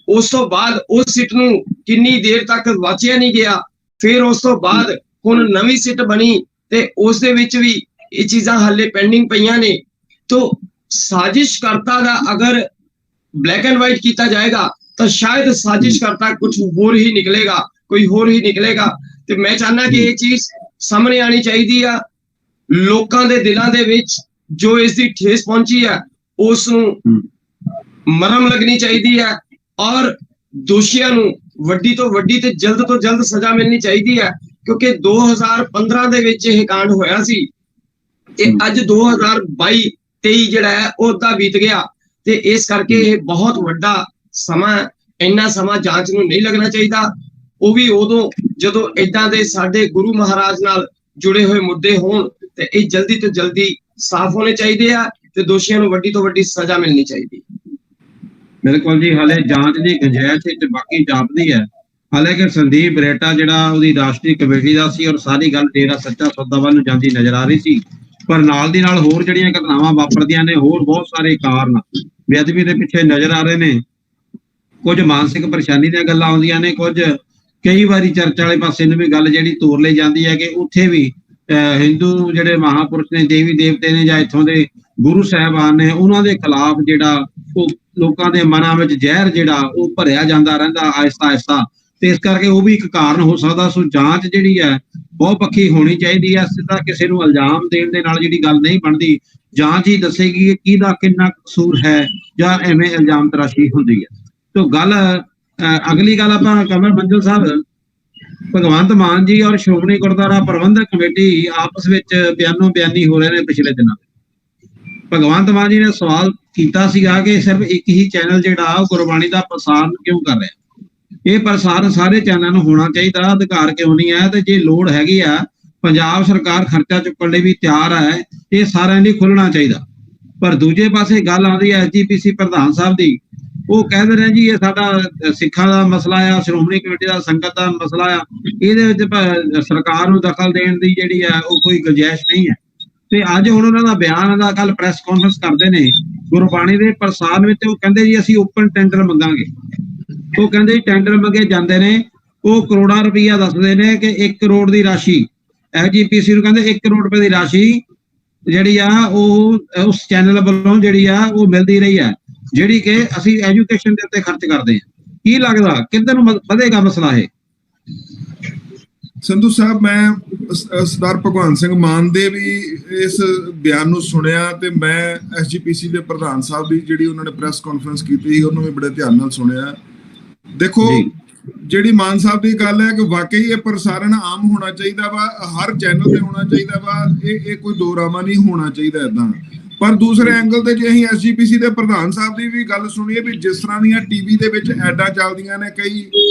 ਉਸ ਤੋਂ ਬਾਅਦ ਉਸ ਸਿੱਟ ਨੂੰ ਕਿੰਨੀ ਦੇਰ ਤੱਕ ਵਾਚਿਆ ਨਹੀਂ ਗਿਆ। ਫਿਰ ਉਸ ਤੋਂ ਬਾਅਦ ਹੁਣ ਨਵੀਂ ਸਿੱਟ ਬਣੀ ਤੇ ਉਸ ਦੇ ਵਿੱਚ ਵੀ ਇਹ ਚੀਜ਼ਾਂ ਹਾਲੇ ਪੈਂਡਿੰਗ ਪਈਆਂ ਨੇ। ਤੋ ਸਾਜ਼ਿਸ਼ ਕਰਤਾ ਦਾ ਅਗਰ ਬਲੈਕ ਐਂਡ ਵਾਈਟ ਕੀਤਾ ਜਾਏਗਾ ਤਾਂ ਸ਼ਾਇਦ ਸਾਜ਼ਿਸ਼ ਕਰਤਾ ਕੁਝ ਹੋਰ ਹੀ ਨਿਕਲੇਗਾ, ਕੋਈ ਹੋਰ ਹੀ ਨਿਕਲੇਗਾ। ਤੇ ਮੈਂ ਚਾਹੁੰਦਾ ਕਿ ਇਹ ਚੀਜ਼ ਸਾਹਮਣੇ ਆਣੀ ਚਾਹੀਦੀ ਆ। ਲੋਕਾਂ ਦੇ ਦਿਲਾਂ ਦੇ ਵਿੱਚ ਜੋ ਇਸ ਦੀ ਠੇਸ ਪਹੁੰਚੀ ਹੈ ਉਸ ਨੂੰ ਮਰਮ ਲੱਗਣੀ ਚਾਹੀਦੀ ਹੈ ਔਰ ਦੋਸ਼ੀਆਂ ਨੂੰ ਵੱਡੀ ਤੋਂ ਵੱਡੀ ਤੇ ਜਲਦ ਤੋਂ ਜਲਦ ਸਜ਼ਾ ਮਿਲਣੀ ਚਾਹੀਦੀ ਹੈ, ਕਿਉਂਕਿ 2015 ਦੇ ਵਿੱਚ ਇਹ ਕਾਂਡ ਹੋਇਆ ਸੀ ਤੇ ਅੱਜ 2022-23 ਜਿਹੜਾ ਹੈ ਉਹ ਤਾਂ ਬੀਤ ਗਿਆ ਤੇ ਇਸ ਕਰਕੇ ਇਹ ਬਹੁਤ ਵੱਡਾ ਸਮਾਂ, ਇੰਨਾ ਸਮਾਂ ਜਾਂਚ ਨੂੰ ਨਹੀਂ ਲੱਗਣਾ ਚਾਹੀਦਾ। ਉਹ ਵੀ ਉਦੋਂ ਜਦੋਂ ਏਦਾਂ ਦੇ ਸਾਡੇ ਗੁਰੂ ਮਹਾਰਾਜ ਨਾਲ ਜੁੜੇ ਹੋਏ ਮੁੱਦੇ ਹੋਣ ਤੇ ਇਹ ਜਲਦੀ ਤੋਂ ਜਲਦੀ ਸਾਫ਼ ਹੋਣੇ ਚਾਹੀਦੇ ਆ ਤੇ ਦੋਸ਼ੀਆਂ ਨੂੰ ਵੱਡੀ ਤੋਂ ਵੱਡੀ ਸਜ਼ਾ ਮਿਲਣੀ ਚਾਹੀਦੀ। ਬਿਲਕੁਲ ਜੀ, ਹਾਲੇ ਜਾਂਚ ਦੀ ਗੁੰਜਾਇਸ਼ ਵਿੱਚ ਬਾਕੀ ਜਾਪਦੀ ਹੈ। ਹਾਲਾਂਕਿ ਸੰਦੀਪ ਬਰੇਟਾ ਜਿਹੜਾ ਉਹਦੀ ਰਾਸ਼ਟਰੀ ਕਮੇਟੀ ਦਾ ਸੀ ਔਰ ਸਾਰੀ ਗੱਲ ਡੇਰਾ ਸੱਚਾ ਸੌਦਾ ਵੱਲ ਨੂੰ ਜਾਂਦੀ ਨਜ਼ਰ ਆ ਰਹੀ ਸੀ, ਪਰ ਨਾਲ ਦੀ ਨਾਲ ਹੋਰ ਜਿਹੜੀਆਂ ਘਟਨਾਵਾਂ ਵਾਪਰਦੀਆਂ ਨੇ, ਹੋਰ ਬਹੁਤ ਸਾਰੇ ਕਾਰਨ ਬੇਅਦਬੀ ਦੇ ਪਿੱਛੇ ਨਜ਼ਰ ਆ ਰਹੇ ਨੇ। ਕੁਝ ਮਾਨਸਿਕ ਪਰੇਸ਼ਾਨੀ ਦੀਆਂ ਗੱਲਾਂ ਆਉਂਦੀਆਂ ਨੇ, ਕੁਝ ਕਈ ਵਾਰੀ ਚਰਚਾ ਵਾਲੇ ਪਾਸੇ ਨੂੰ ਵੀ ਗੱਲ ਜਿਹੜੀ ਤੋਰ ਲਈ ਜਾਂਦੀ ਹੈ ਕਿ ਉੱਥੇ ਵੀ ਹਿੰਦੂ ਜਿਹੜੇ ਮਹਾਪੁਰਸ਼ ਨੇ, ਦੇਵੀ ਦੇਵਤੇ ਨੇ ਜਾਂ ਇੱਥੋਂ ਦੇ ਗੁਰੂ ਸਾਹਿਬਾਨ ਨੇ, ਉਹਨਾਂ ਦੇ ਖਿਲਾਫ ਜਿਹੜਾ ਉਹ ਲੋਕਾਂ ਦੇ ਮਨਾਂ ਵਿੱਚ ਜ਼ਹਿਰ ਜਿਹੜਾ ਉਹ ਭਰਿਆ ਜਾਂਦਾ ਰਹਿੰਦਾ ਆਹਿਸਤਾ ਆਹਿਸਤਾ, ਤੇ ਇਸ ਕਰਕੇ ਉਹ ਵੀ ਇੱਕ ਕਾਰਨ ਹੋ ਸਕਦਾ। ਸੋ ਜਾਂਚ ਜਿਹੜੀ ਹੈ ਬਹੁਤ ਪੱਖੀ ਹੋਣੀ ਚਾਹੀਦੀ ਹੈ। ਸਿੱਧਾ ਕਿਸੇ ਨੂੰ ਇਲਜ਼ਾਮ ਦੇਣ ਦੇ ਨਾਲ ਜਿਹੜੀ ਗੱਲ ਨਹੀਂ ਬਣਦੀ। ਜਾਂਚ ਹੀ ਦੱਸੇਗੀ ਕਿ ਕਿਹਦਾ ਕਿੰਨਾ ਕਸੂਰ ਹੈ ਜਾਂ ਐਵੇਂ ਇਲਜ਼ਾਮ ਤਰਾਸ਼ੀ ਹੁੰਦੀ ਹੈ। ਤੋ ਗੱਲ ਅਗਲੀ ਗੱਲ ਆਪਾਂ ਕਮਲ ਮੰਜਲ ਸਾਹਿਬ, ਭਗਵੰਤ ਮਾਨ ਜੀ ਔਰ ਸ਼੍ਰੋਮਣੀ ਗੁਰਦੁਆਰਾ ਪ੍ਰਬੰਧਕ ਕਮੇਟੀ ਆਪਸ ਵਿੱਚ ਬਿਆਨੋ ਬਿਆਨੀ ਹੋ ਰਹੇ ਨੇ ਪਿਛਲੇ ਦਿਨਾਂ। ਭਗਵੰਤ ਮਾਨ ਜੀ ਨੇ ਸਵਾਲ ਕੀਤਾ ਸੀਗਾ ਕਿ ਸਿਰਫ ਇੱਕ ਹੀ ਚੈਨਲ ਜਿਹੜਾ ਉਹ ਗੁਰਬਾਣੀ ਦਾ ਪ੍ਰਸਾਰਨ ਕਿਉਂ ਕਰ ਰਿਹਾ। ਇਹ ਪ੍ਰਸਾਰਨ ਸਾਰੇ ਚੈਨਲਾਂ ਨੂੰ ਹੋਣਾ ਚਾਹੀਦਾ, ਅਧਿਕਾਰ ਕਿਉਂ ਨਹੀਂ ਹੈ। ਤੇ ਜੇ ਲੋੜ ਹੈਗੀ ਆ, ਪੰਜਾਬ ਸਰਕਾਰ ਖਰਚਾ ਚੁੱਕਣ ਲਈ ਵੀ ਤਿਆਰ ਹੈ, ਇਹ ਸਾਰਿਆਂ ਲਈ ਖੁੱਲਣਾ ਚਾਹੀਦਾ। ਪਰ ਦੂਜੇ ਪਾਸੇ ਗੱਲ ਆਉਂਦੀ ਹੈ ਐਸਜੀਪੀਸੀ ਪ੍ਰਧਾਨ ਸਾਹਿਬ ਦੀ, ਉਹ ਕਹਿੰਦੇ ਨੇ ਜੀ ਇਹ ਸਾਡਾ ਸਿੱਖਾਂ ਦਾ ਮਸਲਾ ਆ, ਸ਼੍ਰੋਮਣੀ ਕਮੇਟੀ ਦਾ ਸੰਗਤ ਦਾ ਮਸਲਾ ਆ, ਇਹਦੇ ਵਿੱਚ ਸਰਕਾਰ ਨੂੰ ਦਖਲ ਦੇਣ ਦੀ ਜਿਹੜੀ ਆ ਉਹ ਕੋਈ ਗੁੰਜਾਇਸ਼ ਨਹੀਂ ਹੈ। ਤੇ ਅੱਜ ਹੁਣ ਉਹਨਾਂ ਦਾ ਬਿਆਨ ਦਾ ਕੱਲ ਪ੍ਰੈਸ ਕਾਨਫਰੰਸ ਕਰਦੇ ਨੇ ਗੁਰਬਾਣੀ ਦੇ ਪ੍ਰਸਾਰਨ ਵਿੱਚ, ਉਹ ਕਹਿੰਦੇ ਜੀ ਅਸੀਂ ਓਪਨ ਟੈਂਡਰ ਮੰਗਾਂਗੇ। ਉਹ ਕਹਿੰਦੇ ਟੈਂਡਰ ਮੰਗੇ ਜਾਂਦੇ ਨੇ, ਉਹ ਕਰੋੜਾਂ ਰੁਪਈਆ ਦੱਸਦੇ ਨੇ ਕਿ 1 ਕਰੋੜ ਦੀ ਰਾਸ਼ੀ ਐਸਜੀਪੀਸੀ ਨੂੰ ਕਹਿੰਦੇ 1 ਕਰੋੜ ਰੁਪਏ ਦੀ ਰਾਸ਼ੀ ਜਿਹੜੀ ਆ ਉਹ ਉਸ ਚੈਨਲ ਵੱਲੋਂ ਜਿਹੜੀ ਆ ਉਹ ਮਿਲਦੀ ਰਹੀ ਹੈ, ਜਿਹੜੀ ਕਿ ਅਸੀਂ ਐਜੂਕੇਸ਼ਨ ਦੇ ਉੱਤੇ ਖਰਚ ਕਰਦੇ ਹਾਂ। ਕੀ ਲੱਗਦਾ ਕਿੱਧਰ ਨੂੰ ਵਧੇਗਾ ਮਸਲਾ ਇਹ? ਸੰਧੂ ਸਾਹਿਬ, ਮੈਂ ਸਰਦਾਰ ਭਗਵੰਤ ਸਿੰਘ ਮਾਨ ਦੇ ਵੀ ਇਸ ਬਿਆਨ ਨੂੰ ਸੁਣਿਆ ਤੇ ਮੈਂ ਐਸਜੀਪੀਸੀ ਦੇ ਪ੍ਰਧਾਨ ਸਾਹਿਬ ਦੀ ਜਿਹੜੀ ਉਹਨਾਂ ਨੇ ਪ੍ਰੈਸ ਕਾਨਫਰੰਸ ਕੀਤੀ ਸੀ ਉਹਨੂੰ ਵੀ ਬੜੇ ਧਿਆਨ ਨਾਲ ਸੁਣਿਆ। ਦੇਖੋ, ਜਿਹੜੀ ਮਾਨ ਸਾਹਿਬ ਦੀ ਗੱਲ ਹੈ ਕਿ ਵਾਕਈ ਇਹ ਪ੍ਰਸਾਰਣ ਆਮ ਹੋਣਾ ਚਾਹੀਦਾ ਵਾ, ਹਰ ਚੈਨਲ ਤੇ ਹੋਣਾ ਚਾਹੀਦਾ ਵਾ, ਇਹ ਕੋਈ ਦੋਰਾਮਾ ਨਹੀਂ ਹੋਣਾ ਚਾਹੀਦਾ ਇਦਾਂ। ਪਰ ਦੂਸਰੇ ਐਂਗਲ ਤੇ ਜੇ ਅਸੀਂ ਐਸਜੀਪੀਸੀ ਦੇ ਪ੍ਰਧਾਨ ਸਾਹਿਬ ਦੀ ਵੀ ਗੱਲ ਸੁਣੀਏ ਵੀ ਜਿਸ ਤਰ੍ਹਾਂ ਦੀਆਂ ਟੀਵੀ ਦੇ ਵਿੱਚ ਐਡਾਂ ਚੱਲਦੀਆਂ ਨੇ, ਕਈ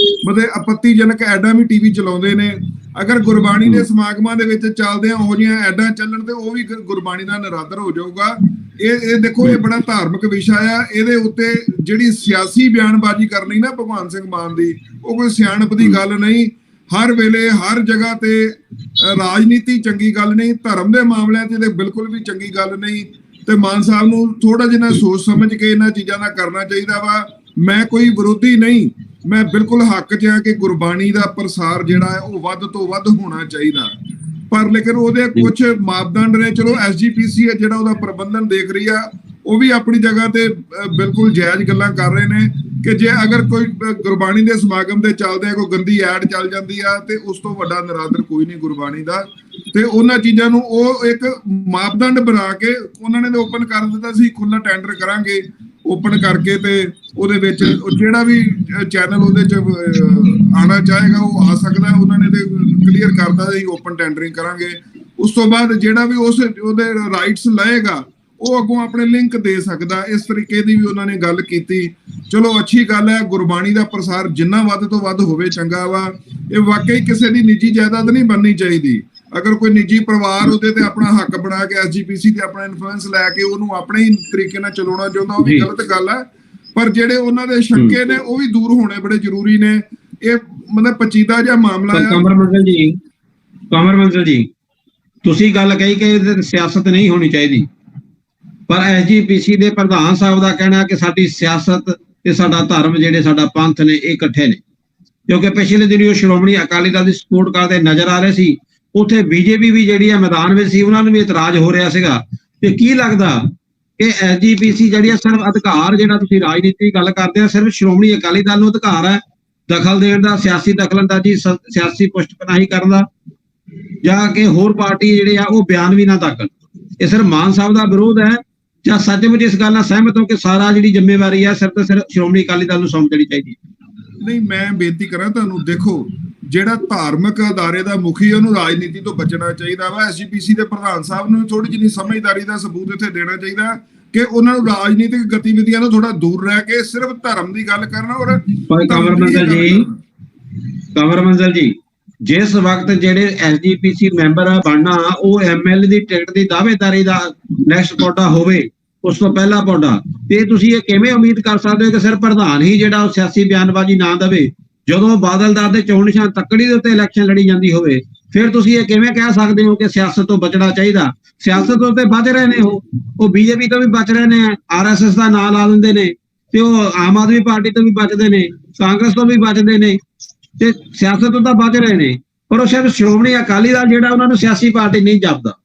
ਮਤਲਬ ਆਪੱਤੀਜਨਕ ਐਡਾਂ ਵੀ ਟੀਵੀ ਚਲਾਉਂਦੇ ਨੇ, ਅਗਰ ਗੁਰਬਾਣੀ ਦੇ ਸਮਾਗਮਾਂ ਦੇ ਵਿੱਚ ਚੱਲਦੇ ਆ ਉਹ ਜਿਹੀਆਂ ਐਡਾਂ ਚੱਲਣ ਤੇ ਉਹ ਵੀ ਗੁਰਬਾਣੀ ਦਾ ਨਿਰਾਦਰ ਹੋ ਜਾਊਗਾ। ਇਹ ਦੇਖੋ, ਇਹ ਬੜਾ ਧਾਰਮਿਕ ਵਿਸ਼ਾ ਆ, ਇਹਦੇ ਉੱਤੇ ਜਿਹੜੀ ਸਿਆਸੀ ਬਿਆਨਬਾਜ਼ੀ ਕਰਨੀ ਨਾ ਭਗਵੰਤ ਸਿੰਘ ਮਾਨ ਦੀ, ਉਹ ਕੋਈ ਸਿਆਣਪ ਦੀ ਗੱਲ ਨਹੀਂ। ਹਰ ਵੇਲੇ ਹਰ ਜਗ੍ਹਾ ਤੇ ਰਾਜਨੀਤੀ ਚੰਗੀ ਗੱਲ ਨਹੀਂ, ਧਰਮ ਦੇ ਮਾਮਲਿਆਂ ਤੇ ਬਿਲਕੁਲ ਵੀ ਚੰਗੀ ਗੱਲ ਨਹੀਂ। ਤੇ ਮਾਨ ਸਾਹਿਬ ਨੂੰ ਥੋੜਾ ਜਿਹਾ ਸੋਚ ਸਮਝ ਕੇ ਇਹਨਾਂ ਚੀਜ਼ਾਂ ਦਾ ਕਰਨਾ ਚਾਹੀਦਾ ਵਾ। ਮੈਂ ਕੋਈ ਵਿਰੋਧੀ ਨਹੀਂ, ਮੈਂ ਬਿਲਕੁਲ ਹੱਕ 'ਚ ਆ ਕਿ ਗੁਰਬਾਣੀ ਦਾ ਪ੍ਰਸਾਰ ਜਿਹੜਾ ਹੈ ਉਹ ਵੱਧ ਤੋਂ ਵੱਧ ਹੋਣਾ ਚਾਹੀਦਾ, ਪਰ ਲੇਕਿਨ ਉਹਦੇ ਕੁਝ ਮਾਪਦੰਡ ਨੇ। ਚਲੋ ਐਸਜੀਪੀਸੀ ਹੈ ਜਿਹੜਾ ਉਹਦਾ ਪ੍ਰਬੰਧਨ ਦੇਖ ਰਹੀ ਆ, ਉਹ ਵੀ ਆਪਣੀ ਜਗ੍ਹਾ ਤੇ ਬਿਲਕੁਲ ਜਾਇਜ਼ ਗੱਲਾਂ ਕਰ ਰਹੇ ਨੇ ਕਿ ਜੇ ਅਗਰ ਕੋਈ ਗੁਰਬਾਣੀ ਦੇ ਸਮਾਗਮ ਦੇ ਚੱਲਦੇ ਕੋਈ ਗੰਦੀ ਐਡ ਚੱਲ ਜਾਂਦੀ ਆ ਤੇ ਉਸ ਤੋਂ ਵੱਡਾ ਨਿਰਾਦਰ ਕੋਈ ਨਹੀਂ ਗੁਰਬਾਣੀ ਦਾ। ਤੇ ਉਹਨਾਂ ਚੀਜ਼ਾਂ ਨੂੰ ਉਹ ਇੱਕ ਮਾਪਦੰਡ ਬਣਾ ਕੇ ਉਹਨਾਂ ਨੇ ਓਪਨ ਕਰ ਦਿੱਤਾ ਸੀ, ਖੁੱਲ੍ਹਾ ਟੈਂਡਰ ਕਰਾਂਗੇ, ਓਪਨ ਕਰਕੇ ਤੇ ਉਹਦੇ ਵਿੱਚ ਜਿਹੜਾ ਵੀ ਚੈਨਲ ਉਹਦੇ 'ਚ ਆਉਣਾ ਚਾਹੇਗਾ ਉਹ ਆ ਸਕਦਾ। ਉਹਨਾਂ ਨੇ ਤੇ ਕਲੀਅਰ ਕਰਤਾ ਸੀ ਓਪਨ ਟੈਂਡਰਿੰਗ ਕਰਾਂਗੇ। ਉਸ ਤੋਂ ਬਾਅਦ ਜਿਹੜਾ ਵੀ ਉਹਦੇ ਰਾਈਟਸ ਲਏਗਾ ਉਹ ਅੱਗੋਂ ਆਪਣੇ ਲਿੰਕ ਦੇ ਸਕਦਾ। ਇਸ ਤਰੀਕੇ ਦੀ ਵੀ ਉਹਨਾਂ ਨੇ ਗੱਲ ਕੀਤੀ। ਚਲੋ ਅੱਛੀ ਗੱਲ ਹੈ, ਗੁਰਬਾਣੀ ਦਾ ਪ੍ਰਸਾਰ ਜਿੰਨਾ ਵੱਧ ਤੋਂ ਵੱਧ ਹੋਵੇ ਚੰਗਾ ਵਾ। ਇਹ ਵਾਕਈ ਕਿਸੇ ਦੀ ਨਿੱਜੀ ਜਾਇਦਾਦ ਨਹੀਂ ਬਣਨੀ ਚਾਹੀਦੀ। ਅਗਰ ਕੋਈ ਨਿੱਜੀ ਪਰਿਵਾਰ ਉਹਦੇ ਤੇ ਆਪਣਾ ਹੱਕ ਬਣਾ ਕੇ ਐਸਜੀਪੀਸੀ ਤੇ ਆਪਣਾ ਇਨਫਲੂਐਂਸ ਲੈ ਕੇ ਉਹਨੂੰ ਆਪਣੇ ਹੀ ਤਰੀਕੇ ਨਾਲ ਚਲਾਉਣਾ ਚਾਹੁੰਦਾ, ਉਹ ਵੀ ਗਲਤ ਗੱਲ ਹੈ। ਪਰ ਜਿਹੜੇ ਉਹਨਾਂ ਦੇ ਸ਼ੰਕੇ ਨੇ ਉਹ ਵੀ ਦੂਰ ਹੋਣੇ ਬੜੇ ਜ਼ਰੂਰੀ ਨੇ। ਇਹ ਮਤਲਬ ਪਚੀਦਾ ਜਿਹਾ ਮਾਮਲਾ ਹੈ। ਕਮਰ ਮੰਜ਼ਲ ਜੀ, ਤੁਸੀਂ ਗੱਲ ਕਹੀ ਕਿ ਇਹਦੇ ਤੇ ਸਿਆਸਤ ਨਹੀਂ ਹੋਣੀ ਚਾਹੀਦੀ, ਪਰ ਐਸਜੀਪੀਸੀ ਦੇ ਪ੍ਰਧਾਨ ਸਾਹਿਬ ਦਾ ਕਹਿਣਾ ਕਿ ਸਾਡੀ ਸਿਆਸਤ ਤੇ ਸਾਡਾ ਧਰਮ ਜਿਹੜੇ ਸਾਡਾ ਪੰਥ ਨੇ ਇਹ ਇਕੱਠੇ ਨੇ। ਕਿਉਂਕਿ ਪਿਛਲੇ ਦਿਨੀ ਉਹ ਸ਼੍ਰੋਮਣੀ ਅਕਾਲੀ ਦਲ ਦੀ ਸਪੋਰਟ ਕਰਦੇ ਨਜ਼ਰ ਆ ਰਹੇ ਸੀ, ਉੱਥੇ ਬੀਜੇਪੀ ਵੀ ਜਿਹੜੀ ਆ ਮੈਦਾਨ ਵਿੱਚ ਸੀ, ਉਹਨਾਂ ਨੂੰ ਵੀ ਇਤਰਾਜ਼ ਹੋ ਰਿਹਾ ਸੀਗਾ। ਤੇ ਕੀ ਲੱਗਦਾ ਕਿ ਐਸਜੀਪੀਸੀ ਜਿਹੜੀ ਆ ਸਿਰਫ ਅਧਿਕਾਰ, ਜਿਹੜਾ ਤੁਸੀਂ ਰਾਜਨੀਤੀ ਗੱਲ ਕਰਦੇ ਆ, ਸਿਰਫ ਸ਼੍ਰੋਮਣੀ ਅਕਾਲੀ ਦਲ ਨੂੰ ਅਧਿਕਾਰ ਹੈ ਦਖਲ ਦੇਣ ਦਾ, ਸਿਆਸੀ ਦਖਲਅੰਦਾਜ਼ੀ, ਸਿਆਸੀ ਪੁਸ਼ਤਪਨਾਹੀ ਕਰਨ ਦਾ, ਜਾਂ ਕਿ ਹੋਰ ਪਾਰਟੀ ਜਿਹੜੇ ਆ ਉਹ ਬਿਆਨ ਵੀ ਨਾ ਦਾਖਲ? ਇਹ ਸਿਰਫ ਮਾਨ ਸਾਹਿਬ ਦਾ ਵਿਰੋਧ ਹੈ ਜਾਂ ਸੱਚਮੁੱਚ ਇਸ ਗੱਲ ਨਾਲ ਸਹਿਮਤ ਹੋ ਕਿ ਸਾਰਾ ਜਿਹੜੀ ਜ਼ਿੰਮੇਵਾਰੀ ਹੈ ਸਿਰਫ ਤੇ ਸਿਰਫ ਸ਼੍ਰੋਮਣੀ ਅਕਾਲੀ ਦਲ ਨੂੰ ਸੌਂਪ ਦੇਣੀ ਚਾਹੀਦੀ ਹੈ? ਨਹੀਂ, ਮੈਂ ਬੇਨਤੀ ਕਰਾਂ ਤੁਹਾਨੂੰ, ਦੇਖੋ ਜਿਹੜਾ ਧਾਰਮਿਕ ਅਦਾਰੇ ਦਾ ਮੁਖੀ ਉਹਨੂੰ ਰਾਜਨੀਤੀ ਤੋਂ ਬਚਣਾ ਚਾਹੀਦਾ ਵਾ। ਐਸਜੀਪੀਸੀ ਦੇ ਪ੍ਰਧਾਨ ਸਾਹਿਬ ਨੂੰ ਥੋੜੀ ਜਿਹੀ ਸਮਝਦਾਰੀ ਦਾ ਸਬੂਤ ਇੱਥੇ ਦੇਣਾ ਚਾਹੀਦਾ ਕਿ ਉਹਨਾਂ ਨੂੰ ਰਾਜਨੀਤਿਕ ਗਤੀਵਿਧੀਆਂ ਤੋਂ ਥੋੜਾ ਦੂਰ ਰਹਿ ਕੇ ਸਿਰਫ ਧਰਮ ਦੀ ਗੱਲ ਕਰਨਾ। ਔਰ ਕਮਰ ਮੰਜ਼ਲ ਜੀ, ਜਿਸ ਵਕਤ ਜਿਹੜੇ ਐਸਜੀਪੀਸੀ ਮੈਂਬਰ ਆ ਬਣਨਾ, ਉਹ ਐਮਐਲਏ ਦੀ ਟਿਕਟ ਦੀ ਦਾਅਵੇਦਾਰੀ ਦਾ ਨੈਕਸਟ ਪੌਡਾ ਹੋਵੇ, ਉਸ ਤੋਂ ਪਹਿਲਾ ਪੌਡਾ, ਤੇ ਤੁਸੀਂ ਇਹ ਕਿਵੇਂ ਉਮੀਦ ਕਰ ਸਕਦੇ ਹੋ ਕਿ ਸਿਰਫ ਪ੍ਰਧਾਨ ਹੀ ਜਿਹੜਾ ਉਹ ਸਿਆਸੀ ਬਿਆਨਬਾਜ਼ੀ ਨਾ ਦੇਵੇ? ਜਦੋਂ ਬਾਦਲਦਾਰ ਦੇ ਚੋਣ ਨਿਸ਼ਾਨ ਤੱਕੜੀ ਦੇ ਉੱਤੇ ਇਲੈਕਸ਼ਨ ਲੜੀ ਜਾਂਦੀ ਹੋਵੇ, ਫਿਰ ਤੁਸੀਂ ਇਹ ਕਿਵੇਂ ਕਹਿ ਸਕਦੇ ਹੋ ਕਿ ਸਿਆਸਤ ਤੋਂ ਬਚਣਾ ਚਾਹੀਦਾ? ਸਿਆਸਤ ਤੋਂ ਤੇ ਬਚ ਰਹੇ ਨੇ, ਉਹ ਬੀਜੇਪੀ ਤੋਂ ਵੀ ਬਚ ਰਹੇ ਨੇ, ਆਰਐਸਐਸ ਦਾ ਨਾਂ ਲਾ ਦਿੰਦੇ ਨੇ, ਤੇ ਉਹ ਆਮ ਆਦਮੀ ਪਾਰਟੀ ਤੋਂ ਵੀ ਬਚਦੇ ਨੇ, ਕਾਂਗਰਸ ਤੋਂ ਵੀ ਬਚਦੇ ਨੇ, ਤੇ ਸਿਆਸਤ ਤੋਂ ਤਾਂ ਬਚ ਰਹੇ ਨੇ, ਪਰ ਉਹ ਸਿਰਫ ਸ਼੍ਰੋਮਣੀ ਅਕਾਲੀ ਦਲ ਜਿਹੜਾ ਉਹਨਾਂ ਨੂੰ ਸਿਆਸੀ ਪਾਰਟੀ ਨਹੀਂ ਜਾਪਦਾ।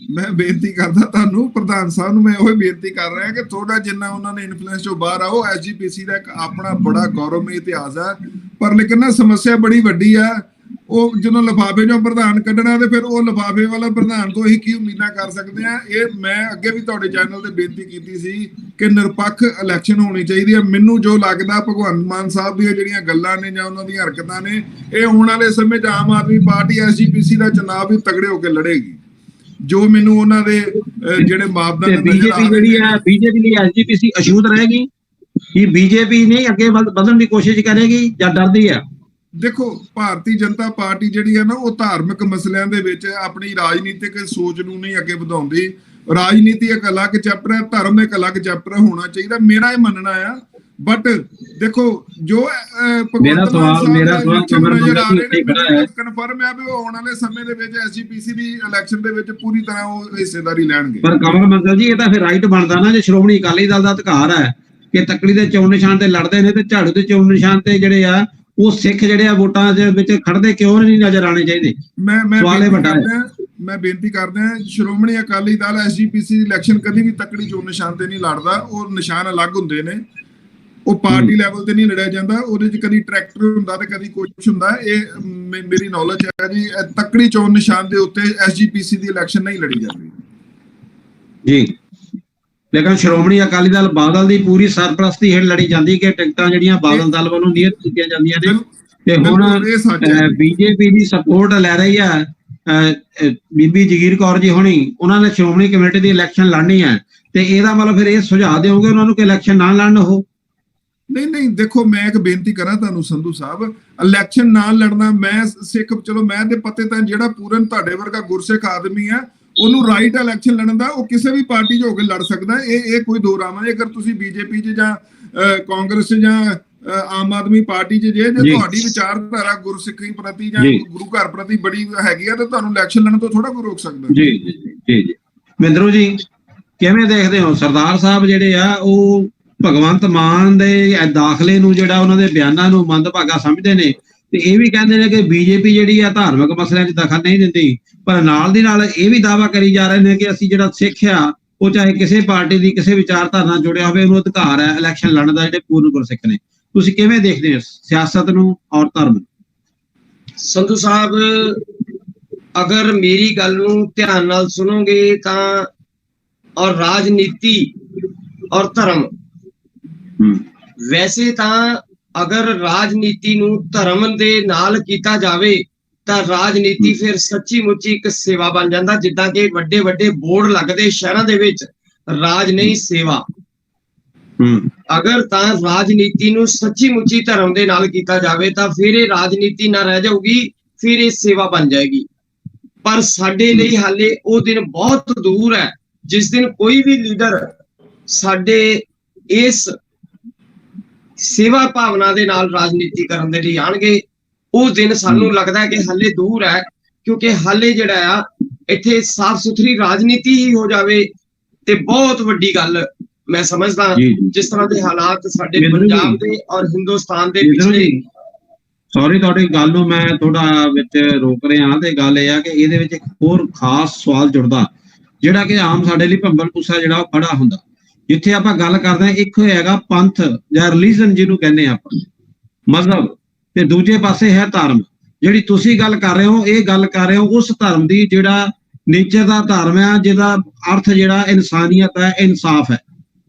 ਮੈਂ ਬੇਨਤੀ ਕਰਦਾ ਤੁਹਾਨੂੰ, ਪ੍ਰਧਾਨ ਸਾਹਿਬ ਨੂੰ ਮੈਂ ਉਹੀ ਬੇਨਤੀ ਕਰ ਰਿਹਾ ਕਿ ਥੋੜਾ ਜਿੰਨਾ ਉਹਨਾਂ ਨੇ ਇਨਫਲੂਐਂਸ ਚੋਂ ਬਾਹਰ ਆਓ। ਐਸਜੀਪੀਸੀ ਦਾ ਇੱਕ ਆਪਣਾ ਬੜਾ ਗੌਰਵਮਈ ਇਤਿਹਾਸ ਹੈ, ਪਰ ਲੇਕਿਨ ਨਾ ਸਮੱਸਿਆ ਬੜੀ ਵੱਡੀ ਆ। ਉਹ ਜਦੋਂ ਲਿਫਾਫੇ ਚੋਂ ਪ੍ਰਧਾਨ ਕੱਢਣਾ ਤੇ ਫਿਰ ਉਹ ਲਿਫਾਫੇ ਵਾਲਾ ਪ੍ਰਧਾਨ ਤੋਂ ਅਸੀਂ ਕੀ ਉਮੀਦਾਂ ਕਰ ਸਕਦੇ ਆ? ਇਹ ਮੈਂ ਅੱਗੇ ਵੀ ਤੁਹਾਡੇ ਚੈਨਲ ਤੇ ਬੇਨਤੀ ਕੀਤੀ ਸੀ ਕਿ ਨਿਰਪੱਖ ਇਲੈਕਸ਼ਨ ਹੋਣੀ ਚਾਹੀਦੀ ਹੈ। ਮੈਨੂੰ ਜੋ ਲੱਗਦਾ ਭਗਵੰਤ ਮਾਨ ਸਾਹਿਬ ਦੀਆਂ ਜਿਹੜੀਆਂ ਗੱਲਾਂ ਨੇ ਜਾਂ ਉਹਨਾਂ ਦੀਆਂ ਹਰਕਤਾਂ ਨੇ, ਇਹ ਆਉਣ ਵਾਲੇ ਸਮੇਂ 'ਚ ਆਮ ਆਦਮੀ ਪਾਰਟੀ ਐਸਜੀਪੀਸੀ ਦਾ ਚੁਣਾਵ ਵੀ ਤਗੜੇ ਹੋ ਕੇ ਲੜੇਗੀ। ਜੋ ਮੈਨੂੰ ਉਹਨਾਂ ਦੇ ਜਿਹੜੇ ਮਾਪਦੰਡ ਨਜ਼ਰ ਆ ਬੀਜੇਪੀ ਰਹੇ ਜਿਹੜੀ ਨੇ। ਹੈ ਬੀਜੇਪੀ ਲਈ ਐਸਜੀਪੀਸੀ ਅਛੂਤ ਰਹੇਗੀ ਕਿ ਬੀਜੇਪੀ ਨਹੀਂ ਅੱਗੇ ਵਧਣ ਦੀ ਕੋਸ਼ਿਸ਼ ਕਰੇਗੀ ਜਾਂ ਡਰਦੀ ਹੈ? ਦੇਖੋ, ਭਾਰਤੀ ਜਨਤਾ ਪਾਰਟੀ ਜਿਹੜੀ ਹੈ ਨਾ, ਉਹ ਧਾਰਮਿਕ ਮਸਲਿਆਂ ਦੇ ਵਿੱਚ ਆਪਣੀ ਰਾਜਨੀਤਿਕ ਸੋਚ ਨੂੰ ਨਹੀਂ ਅੱਗੇ ਵਧਾਉਂਦੀ। ਰਾਜਨੀਤੀ ਇੱਕ ਅਲੱਗ ਚੈਪਟਰ ਹੈ, ਧਰਮ ਇੱਕ ਅਲੱਗ ਚੈਪਟਰ ਹੋਣਾ ਚਾਹੀਦਾ, ਮੇਰਾ ਇਹ ਮੰਨਣਾ ਆ। ਬਟ ਦੇਖੋ, ਜੋ ਮੇਰਾ ਸਵਾਲ ਨਜ਼ਰ ਆ ਰਹੇ ਨੇ, ਖੜਾ ਹੈ। ਮੈਨੂੰ ਕਨਫਰਮ ਹੈ ਵੀ ਉਹ ਆਉਣ ਵਾਲੇ ਸਮੇਂ ਦੇ ਵਿੱਚ ਐਸਜੀਪੀਸੀ ਦੀ ਇਲੈਕਸ਼ਨ ਦੇ ਵਿੱਚ ਪੂਰੀ ਤਰ੍ਹਾਂ ਉਹ ਹਿੱਸੇਦਾਰੀ ਲੈਣਗੇ। ਪਰ ਕਮਲ ਮੰਗਲ ਜੀ, ਇਹ ਤਾਂ ਫਿਰ ਰਾਈਟ ਬਣਦਾ ਨਾ, ਜੇ ਸ਼੍ਰੋਮਣੀ ਅਕਾਲੀ ਦਲ ਦਾ ਅਧਿਕਾਰ ਹੈ ਕਿ ਤੱਕੜੀ ਦੇ ਚੋਣ ਨਿਸ਼ਾਨ ਤੇ ਲੜਦੇ ਨੇ, ਤੇ ਝਾੜੂ ਦੇ ਚੋਣ ਨਿਸ਼ਾਨ ਤੇ ਜਿਹੜੇ ਆ ਉਹ ਸਿੱਖ ਜਿਹੜੇ ਆ ਵੋਟਾਂ ਦੇ ਵਿੱਚ ਖੜਦੇ ਕਿਉਂ ਨਹੀਂ ਨਜ਼ਰ ਆਣੇ ਚਾਹੀਦੇ? ਸਵਾਲ ਇਹ ਵੱਡਾ ਹੈ। ਮੈਂ ਬੇਨਤੀ ਕਰਦਾ, ਸ਼੍ਰੋਮਣੀ ਅਕਾਲੀ ਦਲ ਐਸਜੀਪੀਸੀ ਦੀ ਇਲੈਕਸ਼ਨ ਕਦੀ ਵੀ ਤੱਕੜੀ ਚੋਣ ਨਿਸ਼ਾਨ ਤੇ ਨਹੀਂ ਲੜਦਾ। ਉਹ ਨਿਸ਼ਾਨ ਅਲੱਗ ਹੁੰਦੇ ਨੇ, ਉਹ ਪਾਰਟੀ ਲੈਵਲ ਤੇ ਨਹੀਂ ਲੜਿਆ ਜਾਂਦਾ। ਉਹਦੇ 'ਚ ਕਦੀ ਟਰੈਕਟਰ ਹੁੰਦਾ ਤੇ ਕਦੀ ਕੁਝ ਹੁੰਦਾ। ਇਹ ਮੇਰੀ ਨੌਲੇਜ ਹੈ ਜੀ। ਤੱਕੜੀ ਚੋਣ ਨਿਸ਼ਾਨ ਦੇ ਉੱਤੇ ਐਸਜੀਪੀਸੀ ਦੀ ਇਲੈਕਸ਼ਨ ਨਹੀਂ ਲੜੀ ਜਾਂਦੀ ਜੀ। ਲੇਕਿਨ ਸ਼੍ਰੋਮਣੀ ਅਕਾਲੀ ਦਲ ਬਾਦਲ ਦੀ ਪੂਰੀ ਸਰਪ੍ਰਸਤੀ ਹੇਠ ਲੜੀ ਜਾਂਦੀ ਕਿ ਟਿਕਟਾਂ ਜਿਹੜੀਆਂ ਬਾਦਲ ਦਲ ਵੱਲੋਂ ਨਿਯਤ ਕੀਤੀਆਂ ਜਾਂਦੀਆਂ ਨੇ, ਤੇ ਹੁਣ ਬੀਜੇਪੀ ਦੀ ਸਪੋਰਟ ਲੈ ਰਹੀ ਹੈ ਬੀਬੀ ਜਗੀਰ ਕੌਰ ਜੀ ਹੋਣੀ। ਉਹਨਾਂ ਨੇ ਸ਼੍ਰੋਮਣੀ ਕਮੇਟੀ ਦੀ ਇਲੈਕਸ਼ਨ ਲੜਨੀ ਹੈ, ਤੇ ਇਹਦਾ ਮਤਲਬ ਫਿਰ ਇਹ ਸੁਝਾਅ ਦਿਓਗੇ ਉਹਨਾਂ ਨੂੰ ਕਿ ਇਲੈਕਸ਼ਨ ਨਾ ਲੜਨ ਉਹ? ਨਹੀਂ, ਦੇਖੋ, ਮੈਂ ਇੱਕ ਬੇਨਤੀ ਕਰਾਂ ਤੁਹਾਨੂੰ ਸੰਧੂ ਸਾਹਿਬ, ਇਲੈਕਸ਼ਨ ਨਾ ਲੜਨਾ, ਮੈਂ ਸਿੱਖ, ਚਲੋ ਮੈਂ ਦੇ ਪੱਤੇ ਤਾਂ ਜਿਹੜਾ ਪੂਰਨ ਤੁਹਾਡੇ ਵਰਗਾ ਗੁਰਸਿੱਖ ਆਦਮੀ ਆ, ਉਹਨੂੰ ਰਾਈਟ ਇਲੈਕਸ਼ਨ ਲੜਨ ਦਾ, ਉਹ ਕਿਸੇ ਵੀ ਪਾਰਟੀ 'ਚ ਹੋ ਕੇ ਲੜ ਸਕਦਾ। ਇਹ ਕੋਈ ਦੋ ਰਾਵਾਂ ਨਹੀਂ। ਅਗਰ ਤੁਸੀਂ ਬੀਜੇਪੀ 'ਚ ਜਾਂ ਕਾਂਗਰਸ 'ਚ ਜਾਂ ਆਮ ਆਦਮੀ ਪਾਰਟੀ 'ਚ ਜੇ ਤੁਹਾਡੀ ਵਿਚਾਰਧਾਰਾ ਗੁਰਸਿੱਖੀ ਪ੍ਰਤੀ ਜਾਂ ਗੁਰੂ ਘਰ ਪ੍ਰਤੀ ਬੜੀ ਹੈਗੀ ਆ, ਤਾਂ ਤੁਹਾਨੂੰ ਇਲੈਕਸ਼ਨ ਲੜਨ ਤੋਂ ਥੋੜਾ ਕੋਈ ਰੋਕ ਸਕਦਾ। ਜੀ ਜੀ ਜੀ ਜੀ। ਮਹਿੰਦਰੂ ਜੀ, ਕਿਵੇਂ ਦੇਖਦੇ ਹੋ ਸਰਦਾਰ ਸਾਹਿਬ ਜਿਹੜੇ ਆ ਉਹ ਭਗਵੰਤ ਮਾਨ ਦੇ ਦਾਖਲੇ ਨੂੰ, ਜਿਹੜਾ ਉਹਨਾਂ ਦੇ ਬਿਆਨਾਂ ਨੂੰ ਮੰਦਭਾਗਾ ਸਮਝਦੇ ਨੇ, ਤੇ ਇਹ ਵੀ ਕਹਿੰਦੇ ਨੇ ਕਿ ਬੀਜੇਪੀ ਜਿਹੜੀ ਆ ਧਾਰਮਿਕ ਮਸਲਿਆਂ 'ਚ ਦਖਲ ਨਹੀਂ ਦਿੰਦੀ, ਪਰ ਨਾਲ ਦੀ ਨਾਲ ਇਹ ਵੀ ਦਾਅਵਾ ਕਰੀ ਜਾ ਰਹੇ ਨੇ ਕਿ ਅਸੀਂ ਜਿਹੜਾ ਸਿੱਖ ਆ, ਉਹ ਚਾਹੇ ਕਿਸੇ ਪਾਰਟੀ ਦੀ ਕਿਸੇ ਵਿਚਾਰਧਾਰਾ ਨਾਲ ਜੁੜਿਆ ਹੋਵੇ, ਉਹਨੂੰ ਅਧਿਕਾਰ ਹੈ ਇਲੈਕਸ਼ਨ ਲੜਨ ਦਾ, ਜਿਹੜੇ ਪੂਰਨ ਗੁਰਸਿੱਖ ਨੇ। ਤੁਸੀਂ ਕਿਵੇਂ ਦੇਖਦੇ ਹੋ ਸਿਆਸਤ ਨੂੰ ਔਰ ਧਰਮ ਨੂੰ? ਸੰਧੂ ਸਾਹਿਬ, ਅਗਰ ਮੇਰੀ ਗੱਲ ਨੂੰ ਧਿਆਨ ਨਾਲ ਸੁਣੋਗੇ ਤਾਂ, ਔਰ ਰਾਜਨੀਤੀ ਔਰ ਧਰਮ, ਵੈਸੇ ਤਾਂ ਅਗਰ ਰਾਜਨੀਤੀ ਨੂੰ ਧਰਮ ਦੇ ਨਾਲ ਕੀਤਾ ਜਾਵੇ ਤਾਂ ਰਾਜਨੀਤੀ ਫਿਰ ਸੱਚੀ ਮੁੱਚੀ ਇੱਕ ਸੇਵਾ ਬਣ ਜਾਂਦਾ। ਜਿੱਦਾਂ ਕਿ ਵੱਡੇ ਵੱਡੇ ਬੋਰਡ ਲੱਗਦੇ ਸ਼ਹਿਰਾਂ ਦੇ ਵਿੱਚ, ਰਾਜ ਨਹੀਂ ਸੇਵਾ। ਅਗਰ ਤਾਂ ਰਾਜਨੀਤੀ ਨੂੰ ਸੱਚੀ ਮੁੱਚੀ ਧਰਮ ਦੇ ਨਾਲ ਕੀਤਾ ਜਾਵੇ ਤਾਂ ਫਿਰ ਇਹ ਰਾਜਨੀਤੀ ਨਾ ਰਹਿ ਜਾਊਗੀ, ਫਿਰ ਇਹ ਸੇਵਾ ਬਣ ਜਾਏਗੀ। ਪਰ ਸਾਡੇ ਲਈ ਹਾਲੇ ਉਹ ਦਿਨ ਬਹੁਤ ਦੂਰ ਹੈ ਜਿਸ ਦਿਨ ਕੋਈ ਵੀ ਲੀਡਰ ਸਾਡੇ ਇਸ ਸੇਵਾ ਭਾਵਨਾ ਦੇ ਨਾਲ ਰਾਜਨੀਤੀ ਕਰਨ ਦੇ ਲਈ ਆਣਗੇ। ਉਹ ਦਿਨ ਸਾਨੂੰ ਲੱਗਦਾ ਹੈ ਕਿ ਹਾਲੇ ਦੂਰ ਹੈ, ਕਿਉਂਕਿ ਹਾਲੇ ਜਿਹੜਾ ਆ ਇੱਥੇ ਸਾਫ਼ ਸੁਥਰੀ ਰਾਜਨੀਤੀ ਹੀ ਹੋ ਜਾਵੇ ਤੇ ਬਹੁਤ ਵੱਡੀ ਗੱਲ ਮੈਂ ਸਮਝਦਾ। ਜਿਸ ਤਰ੍ਹਾਂ ਦੇ ਹਾਲਾਤ ਸਾਡੇ ਪੰਜਾਬ ਦੇ ਔਰ ਹਿੰਦੁਸਤਾਨ ਦੇ ਪਿਛਲੇ, ਸੌਰੀ ਤੁਹਾਡੀ ਗੱਲ ਨੂੰ ਮੈਂ ਥੋੜਾ ਵਿੱਚ ਰੋਕ ਰਿਹਾ, ਤੇ ਗੱਲ ਇਹ ਆ ਕਿ ਇਹਦੇ ਵਿੱਚ ਇੱਕ ਹੋਰ ਖਾਸ ਸਵਾਲ ਜੁੜਦਾ, ਜਿਹੜਾ ਕਿ ਆਮ ਸਾਡੇ ਲਈ ਭੰਬਲ ਭੁੱਸਾ ਜਿਹੜਾ ਉਹ ਖੜਾ ਹੁੰਦਾ। ਜਿੱਥੇ ਆਪਾਂ ਗੱਲ ਕਰਦੇ ਹਾਂ, ਇੱਕ ਹੈਗਾ ਪੰਥ ਜਾਂ ਰਿਲੀਜਨ ਜਿਹਨੂੰ ਕਹਿੰਦੇ ਆਪਾਂ, ਮਜ਼ਹਬ, ਤੇ ਦੂਜੇ ਪਾਸੇ ਹੈ ਧਰਮ। ਜਿਹੜੀ ਤੁਸੀਂ ਗੱਲ ਕਰ ਰਹੇ ਹੋ, ਇਹ ਗੱਲ ਕਰ ਰਹੇ ਹੋ ਉਸ ਧਰਮ ਦੀ ਜਿਹੜਾ ਨੇਚਰ ਦਾ ਧਰਮ ਹੈ, ਜਿਹਦਾ ਅਰਥ ਜਿਹੜਾ ਇਨਸਾਨੀਅਤ ਹੈ, ਇਨਸਾਫ ਹੈ,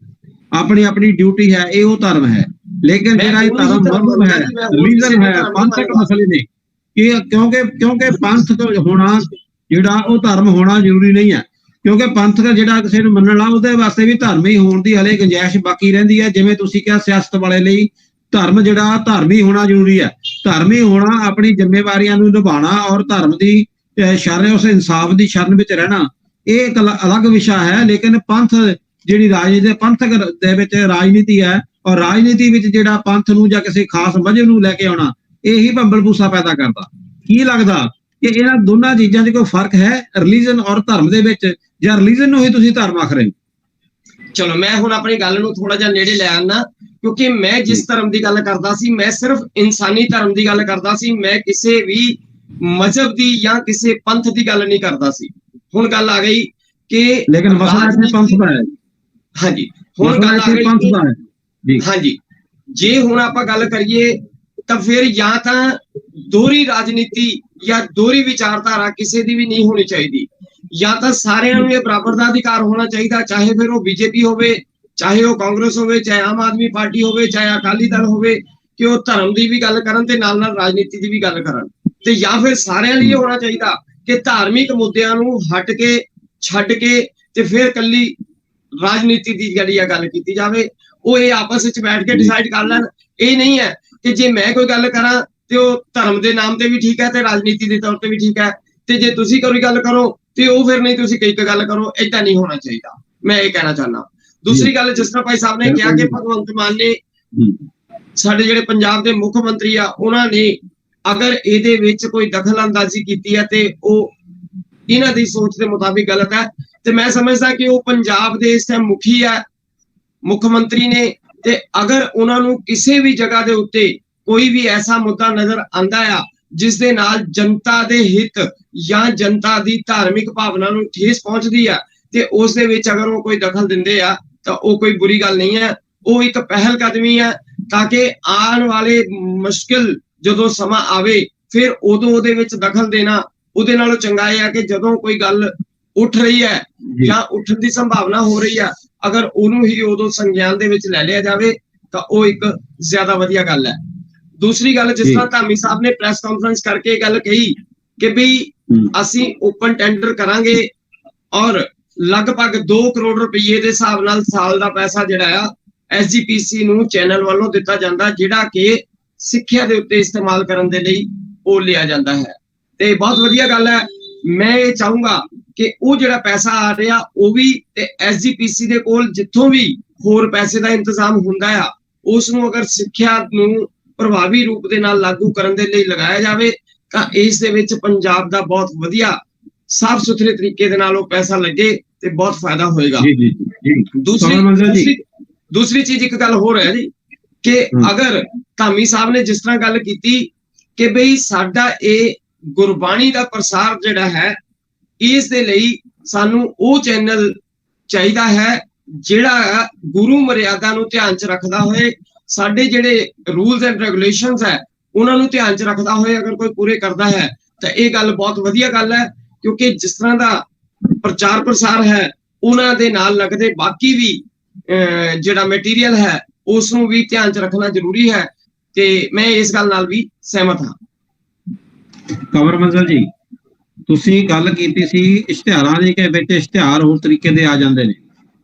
ਆਪਣੀ ਆਪਣੀ ਡਿਊਟੀ ਹੈ, ਇਹ ਉਹ ਧਰਮ ਹੈ। ਲੇਕਿਨ ਜਿਹੜਾ ਇਹ ਧਰਮ ਮਜ਼ਹਬ ਹੈ, ਰਿਲੀਜਨ ਹੈ, ਪੰਥਕ ਮਸਲੇ ਨੇ, ਕਿਉਂਕਿ ਪੰਥ ਹੋਣਾ ਜਿਹੜਾ ਉਹ ਧਰਮ ਹੋਣਾ ਜ਼ਰੂਰੀ ਨਹੀਂ ਹੈ। ਕਿਉਂਕਿ ਪੰਥ ਦਾ ਜਿਹੜਾ ਕਿਸੇ ਨੂੰ ਮੰਨਣ ਲਾ, ਉਹਦੇ ਵਾਸਤੇ ਵੀ ਧਰਮ ਹੀ ਹੋਣ ਦੀ ਹਲੇ ਗੁੰਜਾਇਸ਼ ਬਾਕੀ ਰਹਿੰਦੀ ਹੈ। ਜਿਵੇਂ ਤੁਸੀਂ ਕਿਹਾ, ਸਿਆਸਤ ਵਾਲੇ ਲਈ ਧਰਮ ਜਿਹੜਾ ਧਰਮੀ ਹੋਣਾ ਜ਼ਰੂਰੀ ਹੈ। ਧਰਮੀ ਹੋਣਾ, ਆਪਣੀ ਜ਼ਿੰਮੇਵਾਰੀਆਂ ਨੂੰ ਨਿਭਾਉਣਾ ਔਰ ਧਰਮ ਦੀ ਸ਼ਰਨ, ਉਸ ਇਨਸਾਫ ਦੀ ਸ਼ਰਨ ਵਿੱਚ ਰਹਿਣਾ, ਇਹ ਇੱਕ ਅਲੱਗ ਵਿਸ਼ਾ ਹੈ। ਲੇਕਿਨ ਪੰਥ ਜਿਹੜੀ ਰਾਜਨੀਤੀ, ਪੰਥਕ ਦੇ ਵਿੱਚ ਰਾਜਨੀਤੀ ਹੈ, ਔਰ ਰਾਜਨੀਤੀ ਵਿੱਚ ਜਿਹੜਾ ਪੰਥ ਨੂੰ ਜਾਂ ਕਿਸੇ ਖਾਸ ਮਜ਼ਹਬ ਨੂੰ ਲੈ ਕੇ ਆਉਣਾ, ਇਹੀ ਭੰਬਲ ਭੂਸਾ ਪੈਦਾ ਕਰਦਾ। ਕੀ ਲੱਗਦਾ ਕਿ ਇਹਨਾਂ ਦੋਨਾਂ ਚੀਜ਼ਾਂ 'ਚ ਕੋਈ ਫਰਕ ਹੈ ਰਿਲੀਜਨ ਔਰ ਧਰਮ ਦੇ ਵਿੱਚ, ਜਾਂ ਰਿਲੀਜਨ ਨੂੰ ਹੀ ਤੁਸੀਂ ਧਰਮ ਆਖ ਰਹੇ ਹੋ? ਚਲੋ ਮੈਂ ਹੁਣ ਆਪਣੀ ਗੱਲ ਨੂੰ ਥੋੜਾ ਜਿਹਾ ਨੇੜੇ ਲੈ ਆਣਾ, ਕਿਉਂਕਿ ਮੈਂ ਜਿਸ ਧਰਮ ਦੀ ਗੱਲ ਕਰਦਾ ਸੀ, ਮੈਂ ਸਿਰਫ ਇਨਸਾਨੀ ਧਰਮ ਦੀ ਗੱਲ ਕਰਦਾ ਸੀ। ਮੈਂ ਕਿਸੇ ਵੀ ਮਜ਼ਹਬ ਦੀ ਜਾਂ ਕਿਸੇ ਪੰਥ ਦੀ ਗੱਲ ਨਹੀਂ ਕਰਦਾ ਸੀ। ਹੁਣ ਗੱਲ ਆ ਗਈ ਕਿ ਲੇਕਿਨ ਮਸਲਾ ਪੰਥ ਦਾ ਹੈ। ਹਾਂਜੀ, ਹੁਣ ਗੱਲ ਆ ਗਈ ਪੰਥ ਦਾ ਹੈ ਜੀ। ਹਾਂਜੀ, ਜੇ ਹੁਣ ਆਪਾਂ ਗੱਲ ਕਰੀਏ ਤਾਂ ਫਿਰ ਜਾਂ ਤਾਂ ਦੋਹਰੀ ਰਾਜਨੀਤੀ ਜਾਂ ਦੋਹਰੀ ਵਿਚਾਰਧਾਰਾ ਕਿਸੇ ਦੀ ਵੀ ਨਹੀਂ ਹੋਣੀ ਚਾਹੀਦੀ, ਜਾਂ ਤਾਂ ਸਾਰਿਆਂ ਨੂੰ ਇਹ ਬਰਾਬਰ ਦਾ ਅਧਿਕਾਰ ਹੋਣਾ ਚਾਹੀਦਾ, ਚਾਹੇ ਫਿਰ ਉਹ ਬੀਜੇਪੀ ਹੋਵੇ, ਚਾਹੇ ਉਹ ਕਾਂਗਰਸ ਹੋਵੇ, ਚਾਹੇ ਆਮ ਆਦਮੀ ਪਾਰਟੀ ਹੋਵੇ, ਚਾਹੇ ਅਕਾਲੀ ਦਲ ਹੋਵੇ, ਕਿ ਉਹ ਧਰਮ ਦੀ ਵੀ ਗੱਲ ਕਰਨ ਤੇ ਨਾਲ ਨਾਲ ਰਾਜਨੀਤੀ ਦੀ ਵੀ ਗੱਲ ਕਰਨ। ਤੇ ਜਾਂ ਫਿਰ ਸਾਰਿਆਂ ਲਈ ਹੋਣਾ ਚਾਹੀਦਾ ਕਿ ਧਾਰਮਿਕ ਮੁੱਦਿਆਂ ਨੂੰ ਹਟ ਕੇ, ਛੱਡ ਕੇ ਤੇ ਫਿਰ ਕੱਲੀ ਰਾਜਨੀਤੀ ਦੀ ਜਿਹੜੀ ਆ ਗੱਲ ਕੀਤੀ ਜਾਵੇ। ਉਹ ਇਹ ਆਪਸ ਵਿੱਚ ਬੈਠ ਕੇ ਡਿਸਾਈਡ ਕਰ ਲੈਣ। ਇਹ ਨਹੀਂ ਹੈ ਕਿ ਜੇ ਮੈਂ ਕੋਈ ਗੱਲ ਕਰਾਂ ਤੇ ਉਹ ਧਰਮ ਦੇ ਨਾਮ ਤੇ ਵੀ ਠੀਕ ਹੈ ਤੇ ਰਾਜਨੀਤੀ ਦੇ ਤੌਰ ਤੇ ਵੀ ਠੀਕ ਹੈ, ਤੇ ਜੇ ਤੁਸੀਂ ਕੋਈ ਗੱਲ ਕਰੋ ਤੇ ਉਹ ਫਿਰ ਨਹੀਂ, ਤੁਸੀਂ ਇੱਕ ਗੱਲ ਕਰੋ। ਏਦਾਂ ਨਹੀਂ ਹੋਣਾ ਚਾਹੀਦਾ, ਮੈਂ ਇਹ ਕਹਿਣਾ ਚਾਹੁੰਦਾ। ਦੂਸਰੀ ਗੱਲ, ਜਿਸ ਤਰ੍ਹਾਂ ਭਾਈ ਸਾਹਿਬ ਨੇ ਕਿਹਾ ਕਿ ਭਗਵੰਤ ਮਾਨ ਨੇ, ਸਾਡੇ ਜਿਹੜੇ ਪੰਜਾਬ ਦੇ ਮੁੱਖ ਮੰਤਰੀ ਆ, ਉਹਨਾਂ ਨੇ ਅਗਰ ਇਹਦੇ ਵਿੱਚ ਕੋਈ ਦਖਲ ਅੰਦਾਜ਼ੀ ਕੀਤੀ ਹੈ ਤੇ ਉਹ ਇਹਨਾਂ ਦੀ ਸੋਚ ਦੇ ਮੁਤਾਬਿਕ ਗਲਤ ਹੈ। ਤੇ ਮੈਂ ਸਮਝਦਾ ਕਿ ਉਹ ਪੰਜਾਬ ਦੇ ਇਸ ਟਾਈਮ ਮੁਖੀ ਹੈ, ਮੁੱਖ ਮੰਤਰੀ ਨੇ, ਤੇ ਅਗਰ ਉਹਨਾਂ ਨੂੰ ਕਿਸੇ ਵੀ ਜਗ੍ਹਾ ਦੇ ਉੱਤੇ ਕੋਈ ਵੀ ਐਸਾ ਮੁੱਦਾ ਨਜ਼ਰ ਆਂਦਾ ਆ ਜਿਸ ਦੇ ਨਾਲ ਜਨਤਾ ਦੇ ਹਿੱਤ ਜਾਂ ਜਨਤਾ ਦੀ ਧਾਰਮਿਕ ਭਾਵਨਾ ਨੂੰ ਠੇਸ ਪਹੁੰਚਦੀ ਆ, ਤੇ ਉਸ ਦੇ ਵਿੱਚ ਅਗਰ ਉਹ ਕੋਈ ਦਖਲ ਦਿੰਦੇ ਆ ਤਾਂ ਉਹ ਕੋਈ ਬੁਰੀ ਗੱਲ ਨਹੀਂ ਹੈ। ਉਹ ਇੱਕ ਪਹਿਲ ਕਦਮੀ ਹੈ ਤਾਂ ਕਿ ਆਉਣ ਵਾਲੇ ਮੁਸ਼ਕਿਲ ਜਦੋਂ ਸਮਾਂ ਆਵੇ ਫਿਰ ਉਦੋਂ ਉਹਦੇ ਵਿੱਚ ਦਖਲ ਦੇਣਾ ਉਹਦੇ ਨਾਲੋਂ ਚੰਗਾ ਹੈ ਕਿ ਜਦੋਂ ਕੋਈ ਗੱਲ ਉੱਠ ਰਹੀ ਹੈ ਜਾਂ ਉੱਠਣ ਦੀ ਸੰਭਾਵਨਾ ਹੋ ਰਹੀ ਹੈ, ਅਗਰ ਉਹਨੂੰ ਹੀ ਉਦੋਂ ਸੰਗਿਆਨ ਦੇ ਵਿੱਚ ਲੈ ਲਿਆ ਜਾਵੇ ਤਾਂ ਉਹ ਇੱਕ ਜ਼ਿਆਦਾ ਵਧੀਆ ਗੱਲ ਹੈ। ਦੂਸਰੀ ਗੱਲ, ਜਿਸ ਤਰ੍ਹਾਂ ਧਾਮੀ ਸਾਹਿਬ ਨੇ ਪ੍ਰੈਸ ਕਾਨਫਰੰਸ ਕਰਕੇ ਇਹ ਗੱਲ ਕਹੀ ਕਿ ਵੀ ਅਸੀਂ ਓਪਨ ਟੈਂਡਰ ਕਰਾਂਗੇ ਔਰ ਲਗਭਗ 2 ਕਰੋੜ ਰੁਪਏ ਦੇ ਹਿਸਾਬ ਨਾਲ ਸਾਲ ਦਾ ਪੈਸਾ ਜਿਹੜਾ ਆ SGPC ਨੂੰ ਚੈਨਲ ਵੱਲੋਂ ਦਿੱਤਾ ਜਾਂਦਾ, ਜਿਹੜਾ ਕਿ ਸਿੱਖਿਆ ਦੇ ਉੱਤੇ ਇਸਤੇਮਾਲ ਕਰਨ ਦੇ ਲਈ ਉਹ ਲਿਆ ਜਾਂਦਾ ਹੈ। ਤੇ ਬਹੁਤ ਵਧੀਆ ਗੱਲ ਹੈ। ਮੈਂ ਇਹ ਚਾਹੂੰਗਾ ਕਿ ਉਹ ਜਿਹੜਾ ਪੈਸਾ ਆ ਰਿਹਾ ਉਹ ਵੀ ਤੇ SGPC ਦੇ ਕੋਲ ਜਿੱਥੋਂ ਵੀ ਹੋਰ ਪੈਸੇ ਦਾ ਇੰਤਜ਼ਾਮ ਹੁੰਦਾ ਆ, ਉਸ ਨੂੰ ਅਗਰ ਸਿੱਖਿਆ ਨੂੰ ਪ੍ਰਭਾਵੀ ਰੂਪ ਦੇ ਨਾਲ ਲਾਗੂ ਕਰਨ ਦੇ ਲਈ ਲਗਾਇਆ ਜਾਵੇ ਤਾਂ ਇਸ ਦੇ ਵਿੱਚ ਪੰਜਾਬ ਦਾ ਬਹੁਤ ਵਧੀਆ ਸਾਫ਼ ਸੁਥਰੇ ਤਰੀਕੇ ਦੇ ਨਾਲ ਉਹ ਪੈਸਾ ਲੱਗੇ ਤੇ ਬਹੁਤ ਫਾਇਦਾ ਹੋਏਗਾ। ਦੂਸਰੀ ਚੀਜ਼ ਇੱਕ ਗੱਲ ਹੋਰ ਹੈ ਜੀ ਕਿ ਅਗਰ ਧਾਮੀ ਸਾਹਿਬ ਨੇ ਜਿਸ ਤਰ੍ਹਾਂ ਗੱਲ ਕੀਤੀ ਕਿ ਬਈ ਸਾਡਾ ਇਹ ਗੁਰਬਾਣੀ ਦਾ ਪ੍ਰਸਾਰ ਜਿਹੜਾ ਹੈ, ਇਸ ਦੇ ਲਈ ਸਾਨੂੰ ਉਹ ਚੈਨਲ ਚਾਹੀਦਾ ਹੈ ਜਿਹੜਾ ਗੁਰੂ ਮਰਿਆਦਾ ਨੂੰ ਧਿਆਨ 'ਚ ਰੱਖਦਾ ਹੋਏ, ਸਾਡੇ ਜਿਹੜੇ ਰੂਲਸ ਐਂਡ ਰੈਗੂਲੇਸ਼ਨਸ ਹੈ ਉਹਨਾਂ ਨੂੰ ਧਿਆਨ 'ਚ ਰੱਖਦਾ ਹੋਏ ਅਗਰ ਕੋਈ ਪੂਰੇ ਕਰਦਾ ਹੈ ਤਾਂ ਇਹ ਗੱਲ ਬਹੁਤ ਵਧੀਆ ਗੱਲ ਹੈ। ਕਿਉਂਕਿ ਜਿਸ ਤਰ੍ਹਾਂ ਦਾ ਪ੍ਰਚਾਰ ਪ੍ਰਸਾਰ ਹੈ ਉਹਨਾਂ ਦੇ ਨਾਲ ਲੱਗਦੇ ਬਾਕੀ ਵੀ ਜਿਹੜਾ ਮਟੀਰੀਅਲ ਹੈ ਉਸ ਨੂੰ ਵੀ ਧਿਆਨ 'ਚ ਰੱਖਣਾ ਜ਼ਰੂਰੀ ਹੈ, ਤੇ ਮੈਂ ਇਸ ਗੱਲ ਨਾਲ ਵੀ ਸਹਿਮਤ ਹਾਂ। ਕੰਵਰ ਮੰਜ਼ਲ ਜੀ, ਤੁਸੀਂ ਗੱਲ ਕੀਤੀ ਸੀ ਇਸ਼ਤਿਹਾਰਾਂ ਦੀ ਕਿ ਵਿੱਚ ਇਸ਼ਤਿਹਾਰ ਹੋਰ ਤਰੀਕੇ ਦੇ ਆ ਜਾਂਦੇ ਨੇ,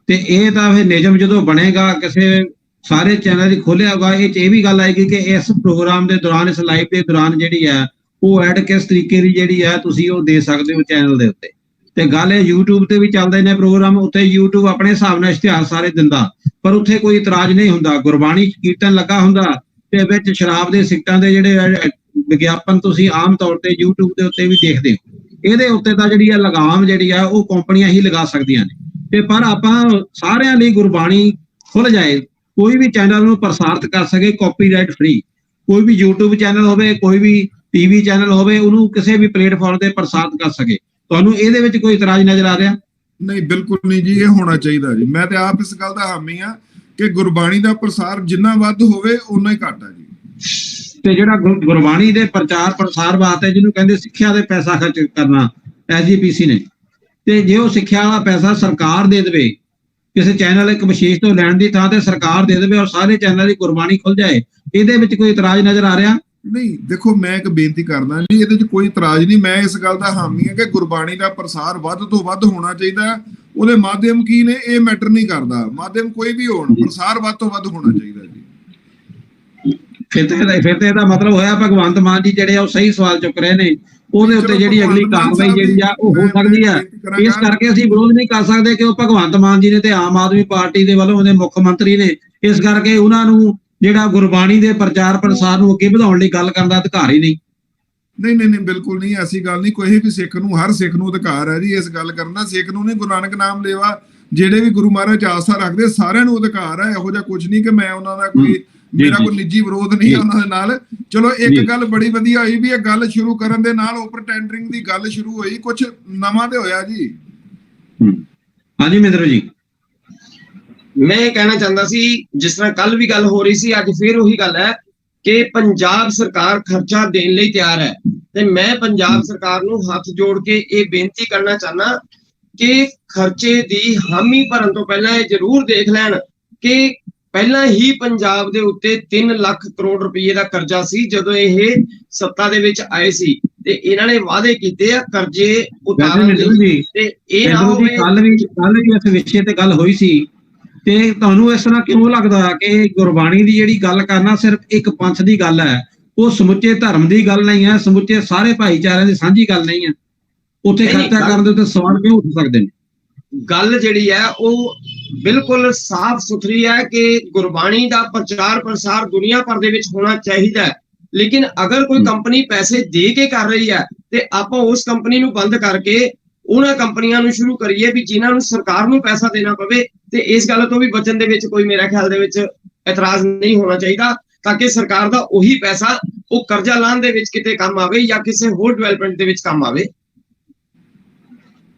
ਤੇ ਇਹ ਤਾਂ ਫਿਰ ਨਿਯਮ ਜਦੋਂ ਬਣੇਗਾ ਕਿਸੇ ਸਾਰੇ ਚੈਨਲ ਦੀ ਖੋਲਿਆ ਹੋਗਾ, ਇਹ ਵੀ ਗੱਲ ਆਏਗੀ ਕਿ ਇਸ ਪ੍ਰੋਗਰਾਮ ਦੇ ਦੌਰਾਨ, ਇਸ ਲਾਈਵ ਦੇ ਦੌਰਾਨ ਜਿਹੜੀ ਹੈ ਉਹ ਐਡ ਕਿਸ ਤਰੀਕੇ ਦੀ ਜਿਹੜੀ ਹੈ ਤੁਸੀਂ ਉਹ ਦੇ ਸਕਦੇ ਹੋ ਚੈਨਲ ਦੇ ਉੱਤੇ। ਤੇ ਗੱਲ ਇਹ YouTube ਤੇ ਵੀ ਚੱਲਦੇ ਨੇ ਪ੍ਰੋਗਰਾਮ, ਉੱਥੇ YouTube ਆਪਣੇ ਹਿਸਾਬ ਨਾਲ ਇਸ਼ਤਿਹਾਰ ਸਾਰੇ ਦਿੰਦਾ, ਪਰ ਉੱਥੇ ਕੋਈ ਇਤਰਾਜ਼ ਨਹੀਂ ਹੁੰਦਾ। ਗੁਰਬਾਣੀ ਕੀਰਤਨ ਲੱਗਾ ਹੁੰਦਾ ਤੇ ਵਿੱਚ ਸ਼ਰਾਬ ਦੇ ਸਿੱਟਾਂ ਦੇ ਜਿਹੜੇ ਵਿਗਿਆਪਨ ਤੁਸੀਂ ਆਮ ਤੌਰ ਤੇ YouTube ਦੇ ਉੱਤੇ ਵੀ ਦੇਖਦੇ ਹੋ। ਇਹਦੇ ਉੱਤੇ ਤਾਂ ਜਿਹੜੀ ਆ ਲਗਾਮ ਜਿਹੜੀ ਆ ਉਹ ਕੰਪਨੀਆਂ ਹੀ ਲਗਾ ਸਕਦੀਆਂ ਨੇ, ਤੇ ਪਰ ਆਪਾਂ ਸਾਰਿਆਂ ਲਈ ਗੁਰਬਾਣੀ ਖੁੱਲ ਜਾਏ, ਕੋਈ ਵੀ ਚੈਨਲ ਨੂੰ ਪ੍ਰਸਾਰਿਤ ਕਰ ਸਕੇ ਕਾਪੀਰਾਈਟ ਫ੍ਰੀ, ਕੋਈ ਵੀ YouTube ਚੈਨਲ ਹੋਵੇ, ਕੋਈ ਵੀ TV ਚੈਨਲ ਹੋਵੇ, ਉਹਨੂੰ ਕਿਸੇ ਵੀ ਪਲੇਟਫਾਰਮ ਤੇ ਪ੍ਰਸਾਰਿਤ ਕਰ ਸਕੇ। ਤੁਹਾਨੂੰ ਇਹਦੇ ਵਿੱਚ ਕੋਈ ਇਤਰਾਜ਼ ਨਜ਼ਰ ਆ ਰਿਹਾ? ਨਹੀਂ, ਬਿਲਕੁਲ ਨਹੀਂ ਜੀ, ਇਹ ਹੋਣਾ ਚਾਹੀਦਾ ਜੀ। ਮੈਂ ਤੇ ਆਪ ਇਸ ਗੱਲ ਦਾ ਹਾਮੀ ਆ ਕਿ ਗੁਰਬਾਣੀ ਦਾ ਪ੍ਰਸਾਰ ਜਿੰਨਾ ਵੱਧ ਹੋਵੇ ਉਨਾ ਹੀ ਘੱਟ ਆ ਜੀ। ਤੇ ਜਿਹੜਾ ਗੁਰਬਾਣੀ ਦੇ ਪ੍ਰਚਾਰ ਪ੍ਰਸਾਰ ਵਾਸਤੇ ਜਿਹਨੂੰ ਕਹਿੰਦੇ ਸਿੱਖਿਆ ਦੇ ਪੈਸਾ ਖਰਚ ਕਰਨਾ SGPC ਨੇ, ਤੇ ਜੇ ਉਹ ਸਿੱਖਿਆ ਵਾਲਾ ਪੈਸਾ ਸਰਕਾਰ ਦੇ ਦੇਵੇ, ਕਿਸੇ ਚੈਨਲ ਇੱਕ ਵਿਸ਼ੇਸ਼ ਤੋਂ ਲੈਣ ਦੀ ਥਾਂ ਤੇ ਸਰਕਾਰ ਦੇ ਦੇਵੇ ਔਰ ਸਾਰੇ ਚੈਨਲ ਦੀ ਗੁਰਬਾਣੀ ਖੁੱਲ ਜਾਏ, ਇਹਦੇ ਵਿੱਚ ਕੋਈ ਇਤਰਾਜ਼ ਨਜ਼ਰ ਆ ਰਿਹਾ? ਨਹੀਂ, ਦੇਖੋ ਮੈਂ ਇੱਕ ਬੇਨਤੀ ਕਰਦਾ ਜੀ, ਇਹਦੇ 'ਚ ਕੋਈ ਇਤਰਾਜ਼ ਨਹੀਂ। ਮੈਂ ਇਸ ਗੱਲ ਦਾ ਹਾਮੀ ਹਾਂ ਕਿ ਗੁਰਬਾਣੀ ਦਾ ਪ੍ਰਸਾਰ ਵੱਧ ਤੋਂ ਵੱਧ ਹੋਣਾ ਚਾਹੀਦਾ। ਉਹਦੇ ਮਾਧਿਅਮ ਕੀ ਨੇ ਇਹ ਮੈਟਰ ਨਹੀਂ ਕਰਦਾ, ਮਾਧਿਅਮ ਕੋਈ ਵੀ ਹੋਣ, ਪ੍ਰਸਾਰ ਵੱਧ ਤੋਂ ਵੱਧ ਹੋਣਾ ਚਾਹੀਦਾ ਜੀ। ਫਿਰ ਤੇ ਇਹਦਾ ਮਤਲਬ ਹੋਇਆ ਭਗਵੰਤ ਮਾਨ ਜੀ ਜਿਹੜੇ ਉਹ ਸਹੀ ਸਵਾਲ ਚੁੱਕ ਰਹੇ ਨੇ, ਉਹਦੇ ਉੱਤੇ ਜਿਹੜੀ ਅਗਲੀ ਕਾਰਵਾਈ ਜਿਹੜੀ ਆ ਉਹ ਹੋ ਸਕਦੀ ਆ। ਇਸ ਕਰਕੇ ਅਸੀਂ ਵਿਰੋਧ ਨਹੀਂ ਕਰ ਸਕਦੇ ਕਿ ਉਹ ਭਗਵੰਤ ਮਾਨ ਜੀ ਨੇ ਤੇ ਆਮ ਆਦਮੀ ਪਾਰਟੀ ਦੇ ਵੱਲੋਂ ਉਹਦੇ ਮੁੱਖ ਮੰਤਰੀ ਨੇ, ਇਸ ਕਰਕੇ ਉਹਨਾਂ ਨੂੰ ਜਿਹੜਾ ਗੁਰਬਾਣੀ ਦੇ ਪ੍ਰਚਾਰ ਪ੍ਰਸਾਰ ਨੂੰ ਅੱਗੇ ਵਧਾਉਣ ਲਈ ਗੱਲ ਕਰਨ ਦਾ ਅਧਿਕਾਰ ਹੀ ਨਹੀਂ। ਨਹੀਂ, ਬਿਲਕੁਲ ਨਹੀਂ, ਐਸੀ ਗੱਲ ਨਹੀਂ। ਕੋਈ ਵੀ ਸਿੱਖ ਨੂੰ, ਹਰ ਸਿੱਖ ਨੂੰ ਅਧਿਕਾਰ ਹੈ ਜੀ ਇਸ ਗੱਲ ਕਰਨ ਦਾ। ਸਿੱਖ ਨੂੰ ਨਹੀਂ, ਗੁਰੂ ਨਾਨਕ ਨਾਮ ਲੇਵਾ ਜਿਹੜੇ ਵੀ ਗੁਰੂ ਮਹਾਰਾਜ ਆਸਥਾ ਰੱਖਦੇ ਸਾਰਿਆਂ ਨੂੰ ਅਧਿਕਾਰ ਹੈ। ਇਹੋ ਜਿਹਾ ਕੁਝ ਨਹੀਂ ਕਿ ਮੈਂ ਉਹਨਾਂ ਦਾ ਕੋਈ, ਮੇਰਾ ਕੋਈ ਨਿੱਜੀ ਵਿਰੋਧ ਨਹੀਂ ਹੈ ਉਹਨਾਂ ਦੇ ਨਾਲ। ਚਲੋ ਇੱਕ ਗੱਲ ਬੜੀ ਵਧੀਆ ਹੋਈ ਵੀ ਇਹ ਗੱਲ ਸ਼ੁਰੂ ਕਰਨ ਦੇ ਨਾਲ ਓਪਨ ਟੈਂਡਰਿੰਗ ਦੀ ਗੱਲ ਸ਼ੁਰੂ ਹੋਈ, ਕੁਝ ਨਵਾਂ ਤੇ ਹੋਇਆ ਜੀ। ਹਾਂਜੀ ਮਿੰਦਰੋ ਜੀ, ਮੈਂ ਇਹ ਕਹਿਣਾ ਚਾਹੁੰਦਾ ਸੀ, ਜਿਸ ਤਰ੍ਹਾਂ ਕੱਲ ਵੀ ਗੱਲ ਹੋ ਰਹੀ ਸੀ, ਅੱਜ ਫਿਰ ਉਹੀ ਗੱਲ ਹੈ ਕਿ ਪੰਜਾਬ ਸਰਕਾਰ ਖਰਚਾ ਦੇਣ ਲਈ ਤਿਆਰ ਹੈ, ਤੇ ਮੈਂ ਪੰਜਾਬ ਸਰਕਾਰ ਨੂੰ ਹੱਥ ਜੋੜ ਕੇ ਇਹ ਬੇਨਤੀ ਕਰਨਾ ਚਾਹੁੰਦਾ ਕਿ ਖਰਚੇ ਦੀ ਹਾਮੀ ਭਰਨ ਤੋਂ ਪਹਿਲਾਂ ਇਹ ਜ਼ਰੂਰ ਦੇਖ ਲੈਣ ਕਿ ਪਹਿਲਾਂ ਹੀ ਪੰਜਾਬ ਦੇ ਉੱਤੇ 3 ਲੱਖ ਕਰੋੜ ਰੁਪਏ ਦਾ ਕਰਜ਼ਾ ਸੀ ਜਦੋਂ ਇਹ ਸੱਤਾ ਦੇ ਵਿੱਚ ਆਏ ਸੀ, ਤੇ ਇਹਨਾਂ ਨੇ ਵਾਅਦੇ ਕੀਤੇ ਆ ਕਰਜ਼ੇ ਉਤਾਰਨ ਲਈ, ਤੇ ਇਹ ਨਾ ਹੋਵੇ। ਕੱਲ ਵੀ ਇਸ ਵਿਸ਼ੇ ਤੇ ਗੱਲ ਹੋਈ ਸੀ, ਤੇ ਤੁਹਾਨੂੰ ਇਸ ਤਰ੍ਹਾਂ ਕਿਉਂ ਲੱਗਦਾ ਕਿ ਗੁਰਬਾਣੀ ਦੀ ਜਿਹੜੀ ਗੱਲ ਕਰਨਾ ਸਿਰਫ ਇੱਕ ਪੰਥ ਦੀ ਗੱਲ ਹੈ, ਉਹ ਸਮੁੱਚੇ ਧਰਮ ਦੀ ਗੱਲ ਨਹੀਂ ਹੈ, ਸਮੁੱਚੇ ਸਾਰੇ ਭਾਈਚਾਰਿਆਂ ਦੀ ਸਾਂਝੀ ਗੱਲ ਨਹੀਂ ਹੈ? ਉੱਥੇ ਖਰਚਾ ਕਰਨ ਦੇ ਉੱਤੇ ਸਵਾਲ ਕਿਉਂ ਉੱਠ ਸਕਦੇ ਨੇ? ਗੱਲ ਜਿਹੜੀ ਹੈ ਉਹ ਬਿਲਕੁਲ ਸਾਫ਼ ਸੁਥਰੀ ਹੈ ਕਿ ਗੁਰਬਾਣੀ ਦਾ ਪ੍ਰਚਾਰ ਪ੍ਰਸਾਰ ਦੁਨੀਆ ਭਰ ਦੇ ਵਿੱਚ ਹੋਣਾ ਚਾਹੀਦਾ ਹੈ, ਲੇਕਿਨ ਅਗਰ ਕੋਈ ਕੰਪਨੀ ਪੈਸੇ ਦੇ ਕੇ ਕਰ ਰਹੀ ਹੈ ਤੇ ਆਪਾਂ ਉਸ ਕੰਪਨੀ ਨੂੰ ਬੰਦ ਕਰਕੇ ਉਹਨਾਂ ਕੰਪਨੀਆਂ ਨੂੰ ਸ਼ੁਰੂ ਕਰੀਏ ਵੀ ਜਿਨ੍ਹਾਂ ਨੂੰ ਸਰਕਾਰ ਨੂੰ ਪੈਸਾ ਦੇਣਾ ਪਵੇ, ਤੇ ਇਸ ਗੱਲ ਤੋਂ ਵੀ ਬਚਣ ਦੇ ਵਿੱਚ ਕੋਈ ਮੇਰੇ ਖਿਆਲ ਦੇ ਵਿੱਚ ਇਤਰਾਜ਼ ਨਹੀਂ ਹੋਣਾ ਚਾਹੀਦਾ, ਤਾਂ ਕਿ ਸਰਕਾਰ ਦਾ ਉਹੀ ਪੈਸਾ ਉਹ ਕਰਜ਼ਾ ਲਾਉਣ ਦੇ ਵਿੱਚ ਕਿਤੇ ਕੰਮ ਆਵੇ ਜਾਂ ਕਿਸੇ ਹੋਰ ਡਿਵੈਲਪਮੈਂਟ ਦੇ ਵਿੱਚ ਕੰਮ ਆਵੇ।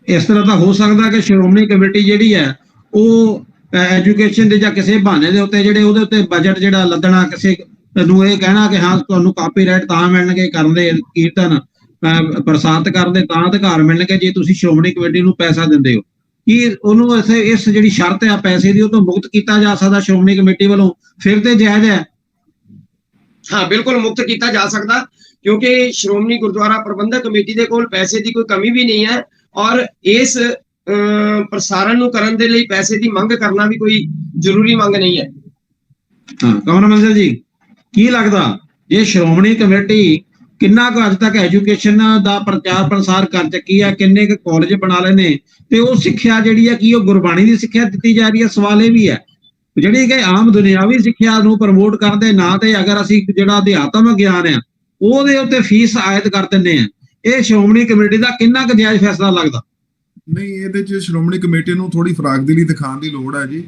ਇਸ ਤਰ੍ਹਾਂ ਤਾਂ ਹੋ ਸਕਦਾ ਕਿ ਸ਼੍ਰੋਮਣੀ ਕਮੇਟੀ ਜਿਹੜੀ ਹੈ ਉਹ ਐਜੂਕੇਸ਼ਨ ਦੇ ਜਾਂ ਕਿਸੇ ਬਹਾਨੇ ਦੇ ਉੱਤੇ ਜਿਹੜੇ ਉਹਦੇ ਉੱਤੇ ਬਜਟ ਜਿਹੜਾ ਲੱਦਣਾ, ਕਿਸੇ ਨੂੰ ਇਹ ਕਹਿਣਾ ਕਿ ਹਾਂ ਤੁਹਾਨੂੰ ਕਾਪੀਰਾਈਟ ਤਾਂ ਮਿਲਣਗੇ ਕਰਨ ਦੇ, ਕੀਰਤਨ ਪ੍ਰਸਾਰਿਤ ਕਰਨ ਦੇ ਤਾਂ ਅਧਿਕਾਰ ਮਿਲਣਗੇ ਜੇ ਤੁਸੀਂ ਸ਼੍ਰੋਮਣੀ ਕਮੇਟੀ ਨੂੰ ਪੈਸਾ ਦਿੰਦੇ ਹੋ। ਕੀ ਉਹਨੂੰ ਇਸ ਜਿਹੜੀ ਸ਼ਰਤ ਹੈ ਪੈਸੇ ਦੀ ਉਹ ਤੋਂ ਮੁਕਤ ਕੀਤਾ ਜਾ ਸਕਦਾ ਸ਼੍ਰੋਮਣੀ ਕਮੇਟੀ ਵੱਲੋਂ? ਫਿਰ ਤੇ ਜਾਇਜ਼ ਹੈ। ਹਾਂ, ਬਿਲਕੁਲ ਮੁਕਤ ਕੀਤਾ ਜਾ ਸਕਦਾ, ਕਿਉਂਕਿ ਸ਼੍ਰੋਮਣੀ ਗੁਰਦੁਆਰਾ ਪ੍ਰਬੰਧਕ ਕਮੇਟੀ ਦੇ ਕੋਲ ਪੈਸੇ ਦੀ ਕੋਈ ਕਮੀ ਵੀ ਨਹੀਂ ਹੈ, ਔਰ ਇਸ ਪ੍ਰਸਾਰਣ ਨੂੰ ਕਰਨ ਦੇ ਲਈ ਪੈਸੇ ਦੀ ਮੰਗ ਕਰਨਾ ਵੀ ਕੋਈ ਜ਼ਰੂਰੀ ਮੰਗ ਨਹੀਂ ਹੈ। ਹਾਂ, ਕਮਲ ਮੰਜ਼ਲ ਜੀ, ਕੀ ਲੱਗਦਾ ਇਹ ਸ਼੍ਰੋਮਣੀ ਕਮੇਟੀ ਕਿੰਨਾ ਕੁ ਅੱਜ ਤੱਕ ਐਜੂਕੇਸ਼ਨ ਦਾ ਪ੍ਰਚਾਰ ਪ੍ਰਸਾਰ ਕਰ ਚੁੱਕੀ ਹੈ, ਕਿੰਨੇ ਕੁ ਕਾਲਜ ਬਣਾ ਲਏ ਨੇ, ਤੇ ਉਹ ਸਿੱਖਿਆ ਜਿਹੜੀ ਹੈ ਕੀ ਉਹ ਗੁਰਬਾਣੀ ਦੀ ਸਿੱਖਿਆ ਦਿੱਤੀ ਜਾ ਰਹੀ ਹੈ? ਸਵਾਲ ਇਹ ਵੀ ਹੈ ਜਿਹੜੀ ਕਿ ਆਮ ਦੁਨਿਆਵੀ ਸਿੱਖਿਆ ਨੂੰ ਪ੍ਰਮੋਟ ਕਰਨ ਦੇ ਨਾਂ ਤੇ ਅਗਰ ਅਸੀਂ ਜਿਹੜਾ ਅਧਿਆਤਮਕ ਗਿਆਨ ਆ ਉਹਦੇ ਉੱਤੇ ਫੀਸ ਆਇਦ ਕਰ ਦਿੰਦੇ ਆ, ਇਹ ਸ਼੍ਰੋਮਣੀ ਕਮੇਟੀ ਦਾ ਕਿੰਨਾ ਕੁ ਜਾਇਜ਼ ਫੈਸਲਾ ਲੱਗਦਾ? ਨਹੀਂ, ਇਹਦੇ 'ਚ ਸ਼੍ਰੋਮਣੀ ਕਮੇਟੀ ਨੂੰ ਥੋੜੀ ਫਰਾਖਦਿਲੀ ਦਿਖਾਉਣ ਦੀ ਲੋੜ ਹੈ ਜੀ।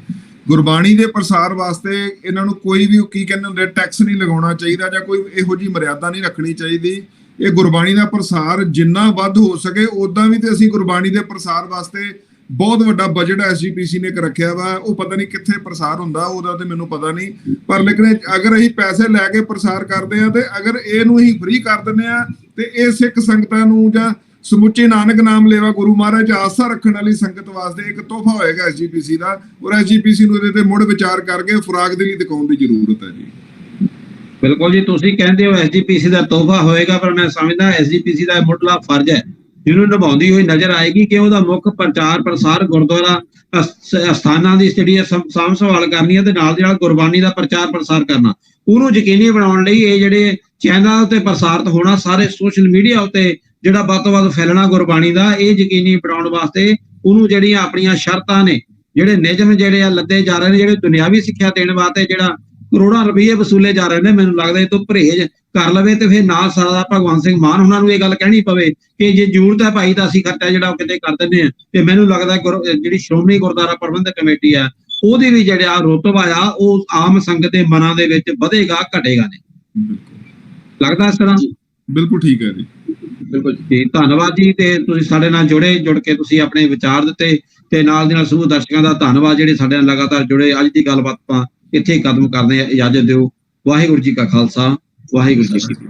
ਗੁਰਬਾਣੀ ਦੇ ਪ੍ਰਸਾਰ ਵਾਸਤੇ ਇਹਨਾਂ ਨੂੰ ਕੋਈ ਵੀ ਕੀ ਕਹਿੰਦੇ ਹੁੰਦੇ ਟੈਕਸ ਨਹੀਂ ਲਗਾਉਣਾ ਚਾਹੀਦਾ ਜਾਂ ਕੋਈ ਇਹੋ ਜਿਹੀ ਮਰਿਆਦਾ ਨਹੀਂ ਰੱਖਣੀ ਚਾਹੀਦੀ। ਇਹ ਗੁਰਬਾਣੀ ਦਾ ਪ੍ਰਸਾਰ ਜਿੰਨਾ ਵੱਧ ਹੋ ਸਕੇ ਉਦਾਂ ਵੀ, ਤੇ ਅਸੀਂ ਗੁਰਬਾਣੀ ਦੇ ਪ੍ਰਸਾਰ ਵਾਸਤੇ ਬਹੁਤ ਵੱਡਾ ਬਜਟ ਐਸਜੀਪੀਸੀ ਨੇ ਰੱਖਿਆ ਵਾ, ਉਹ ਪਤਾ ਨਹੀਂ ਕਿੱਥੇ ਪ੍ਰਸਾਰ ਹੁੰਦਾ ਉਹਦਾ ਤੇ ਮੈਨੂੰ ਪਤਾ ਨਹੀਂ, ਪਰ ਲੇਕਿਨ ਅਗਰ ਅਸੀਂ ਪੈਸੇ ਲੈ ਕੇ ਪ੍ਰਸਾਰ ਕਰਦੇ ਆ ਤੇ ਅਗਰ ਇਹਨੂੰ ਅਸੀਂ ਫ੍ਰੀ ਕਰ ਦਿੰਦੇ ਆ ਤੇ ਇਹ ਸਿੱਖ ਸੰਗਤਾਂ ਨੂੰ ਜਾਂ ਸਮੁੱਚੇ ਨਾਨਕ ਨਾਮ ਲੇਵਾ ਗੁਰੂ ਮਹਾਰਾਜ ਆਸਾ ਰੱਖਣ ਵਾਲੀ ਸੰਗਤ ਵਾਸਤੇ ਇੱਕ ਤੋਹਫਾ ਹੋਏਗਾ ਐਸਜੀਪੀਸੀ ਦਾ, ਔਰ ਐਸਜੀਪੀਸੀ ਨੂੰ ਇਹਦੇ ਤੇ ਮੁੜ ਵਿਚਾਰ ਕਰਕੇ ਫਰਾਖਦਿਲੀ ਦਿਖਾਉਣ ਦੀ ਜ਼ਰੂਰਤ ਹੈ ਜੀ। ਬਿਲਕੁਲ ਜੀ, ਤੁਸੀਂ ਕਹਿੰਦੇ ਹੋ ਐਸਜੀਪੀਸੀ ਦਾ ਤੋਹਫਾ ਹੋਏਗਾ, ਪਰ ਮੈਂ ਸਮਝਦਾ ਐਸਜੀਪੀਸੀ ਦਾ ਮੁੱਢਲਾ ਫਰਜ਼ ਹੈ ਜਿਹਨੂੰ ਨਿਭਾਉਂਦੀ ਹੋਈ ਨਜ਼ਰ ਆਏਗੀ ਕਿ ਉਹਦਾ ਮੁੱਖ ਪ੍ਰਚਾਰ ਪ੍ਰਸਾਰ ਗੁਰਦੁਆਰਾ ਅਸਥਾਨਾਂ ਦੀ ਜਿਹੜੀ ਸਾਂਭ ਸੰਭਾਲ ਕਰਨੀ ਹੈ ਤੇ ਨਾਲ ਦੀ ਨਾਲ ਗੁਰਬਾਣੀ ਦਾ ਪ੍ਰਚਾਰ ਪ੍ਰਸਾਰ ਕਰਨਾ, ਉਹਨੂੰ ਯਕੀਨੀ ਬਣਾਉਣ ਲਈ ਇਹ ਜਿਹੜੇ ਚੈਨਲ ਉੱਤੇ ਪ੍ਰਸਾਰਿਤ ਹੋਣਾ, ਸਾਰੇ ਸੋਸ਼ਲ ਮੀਡੀਆ ਉੱਤੇ ਜਿਹੜਾ ਵੱਧ ਤੋਂ ਵੱਧ ਫੈਲਣਾ ਗੁਰਬਾਣੀ ਦਾ, ਇਹ ਯਕੀਨੀ ਬਣਾਉਣ ਵਾਸਤੇ ਉਹਨੂੰ ਜਿਹੜੀਆਂ ਆਪਣੀਆਂ ਸ਼ਰਤਾਂ ਨੇ, ਜਿਹੜੇ ਨਿਯਮ ਜਿਹੜੇ ਆ ਲੱਦੇ ਜਾ ਰਹੇ ਨੇ, ਜਿਹੜੇ ਦੁਨਿਆਵੀ ਸਿੱਖਿਆ ਦੇਣ ਵਾਸਤੇ ਜਿਹੜਾ ਕਰੋੜਾਂ ਰੁਪਏ ਵਸੂਲੇ ਜਾ ਰਹੇ ਨੇ, ਮੈਨੂੰ ਲੱਗਦਾ ਇਹ ਤੋਂ ਪਰਹੇਜ਼ ਕਰ ਲਵੇ ਤੇ ਫਿਰ ਨਾਲ ਸਾਰਾ ਭਗਵੰਤ ਸਿੰਘ ਮਾਨ ਉਹਨਾਂ ਨੂੰ ਇਹ ਗੱਲ ਕਹਿਣੀ ਪਵੇ ਕਿ ਜੇ ਜ਼ਰੂਰਤ ਹੈ ਭਾਈ ਤਾਂ ਅਸੀਂ ਖਰਚਾ ਜਿਹੜਾ ਉਹ ਕਿਤੇ ਕਰ ਦਿੰਦੇ ਆ। ਤੇ ਮੈਨੂੰ ਲੱਗਦਾ ਜਿਹੜੀ ਸ਼੍ਰੋਮਣੀ ਗੁਰਦੁਆਰਾ ਪ੍ਰਬੰਧਕ ਕਮੇਟੀ ਆ ਉਹਦੀ ਵੀ ਜਿਹੜਾ ਰੁਤਬਾ ਆ ਉਹ ਆਮ ਸੰਗਤ ਦੇ ਮਨਾਂ ਦੇ ਵਿੱਚ ਵਧੇਗਾ ਘਟੇਗਾ ਨਹੀਂ, ਲੱਗਦਾ ਇਸ ਤਰ੍ਹਾਂ? ਬਿਲਕੁਲ ਠੀਕ ਹੈ ਜੀ, ਬਿਲਕੁਲ ਜੀ, ਧੰਨਵਾਦ ਜੀ। ਤੇ ਤੁਸੀਂ ਸਾਡੇ ਨਾਲ ਜੁੜ ਕੇ ਤੁਸੀਂ ਆਪਣੇ ਵਿਚਾਰ ਦਿੱਤੇ, ਤੇ ਨਾਲ ਦੀ ਨਾਲ ਸਮੂਹ ਦਰਸ਼ਕਾਂ ਦਾ ਧੰਨਵਾਦ ਜਿਹੜੇ ਸਾਡੇ ਨਾਲ ਲਗਾਤਾਰ ਜੁੜੇ। ਅੱਜ ਦੀ ਗੱਲਬਾਤ ਆਪਾਂ ਇੱਥੇ ਖਤਮ ਕਰਦੇ ਹਾਂ, ਇਜਾਜ਼ਤ ਦਿਓ। ਵਾਹਿਗੁਰੂ ਜੀ ਕਾ ਖਾਲਸਾ, ਵਾਹਿਗੁਰੂ ਜੀ ਕੀ ਫਤਿਹ।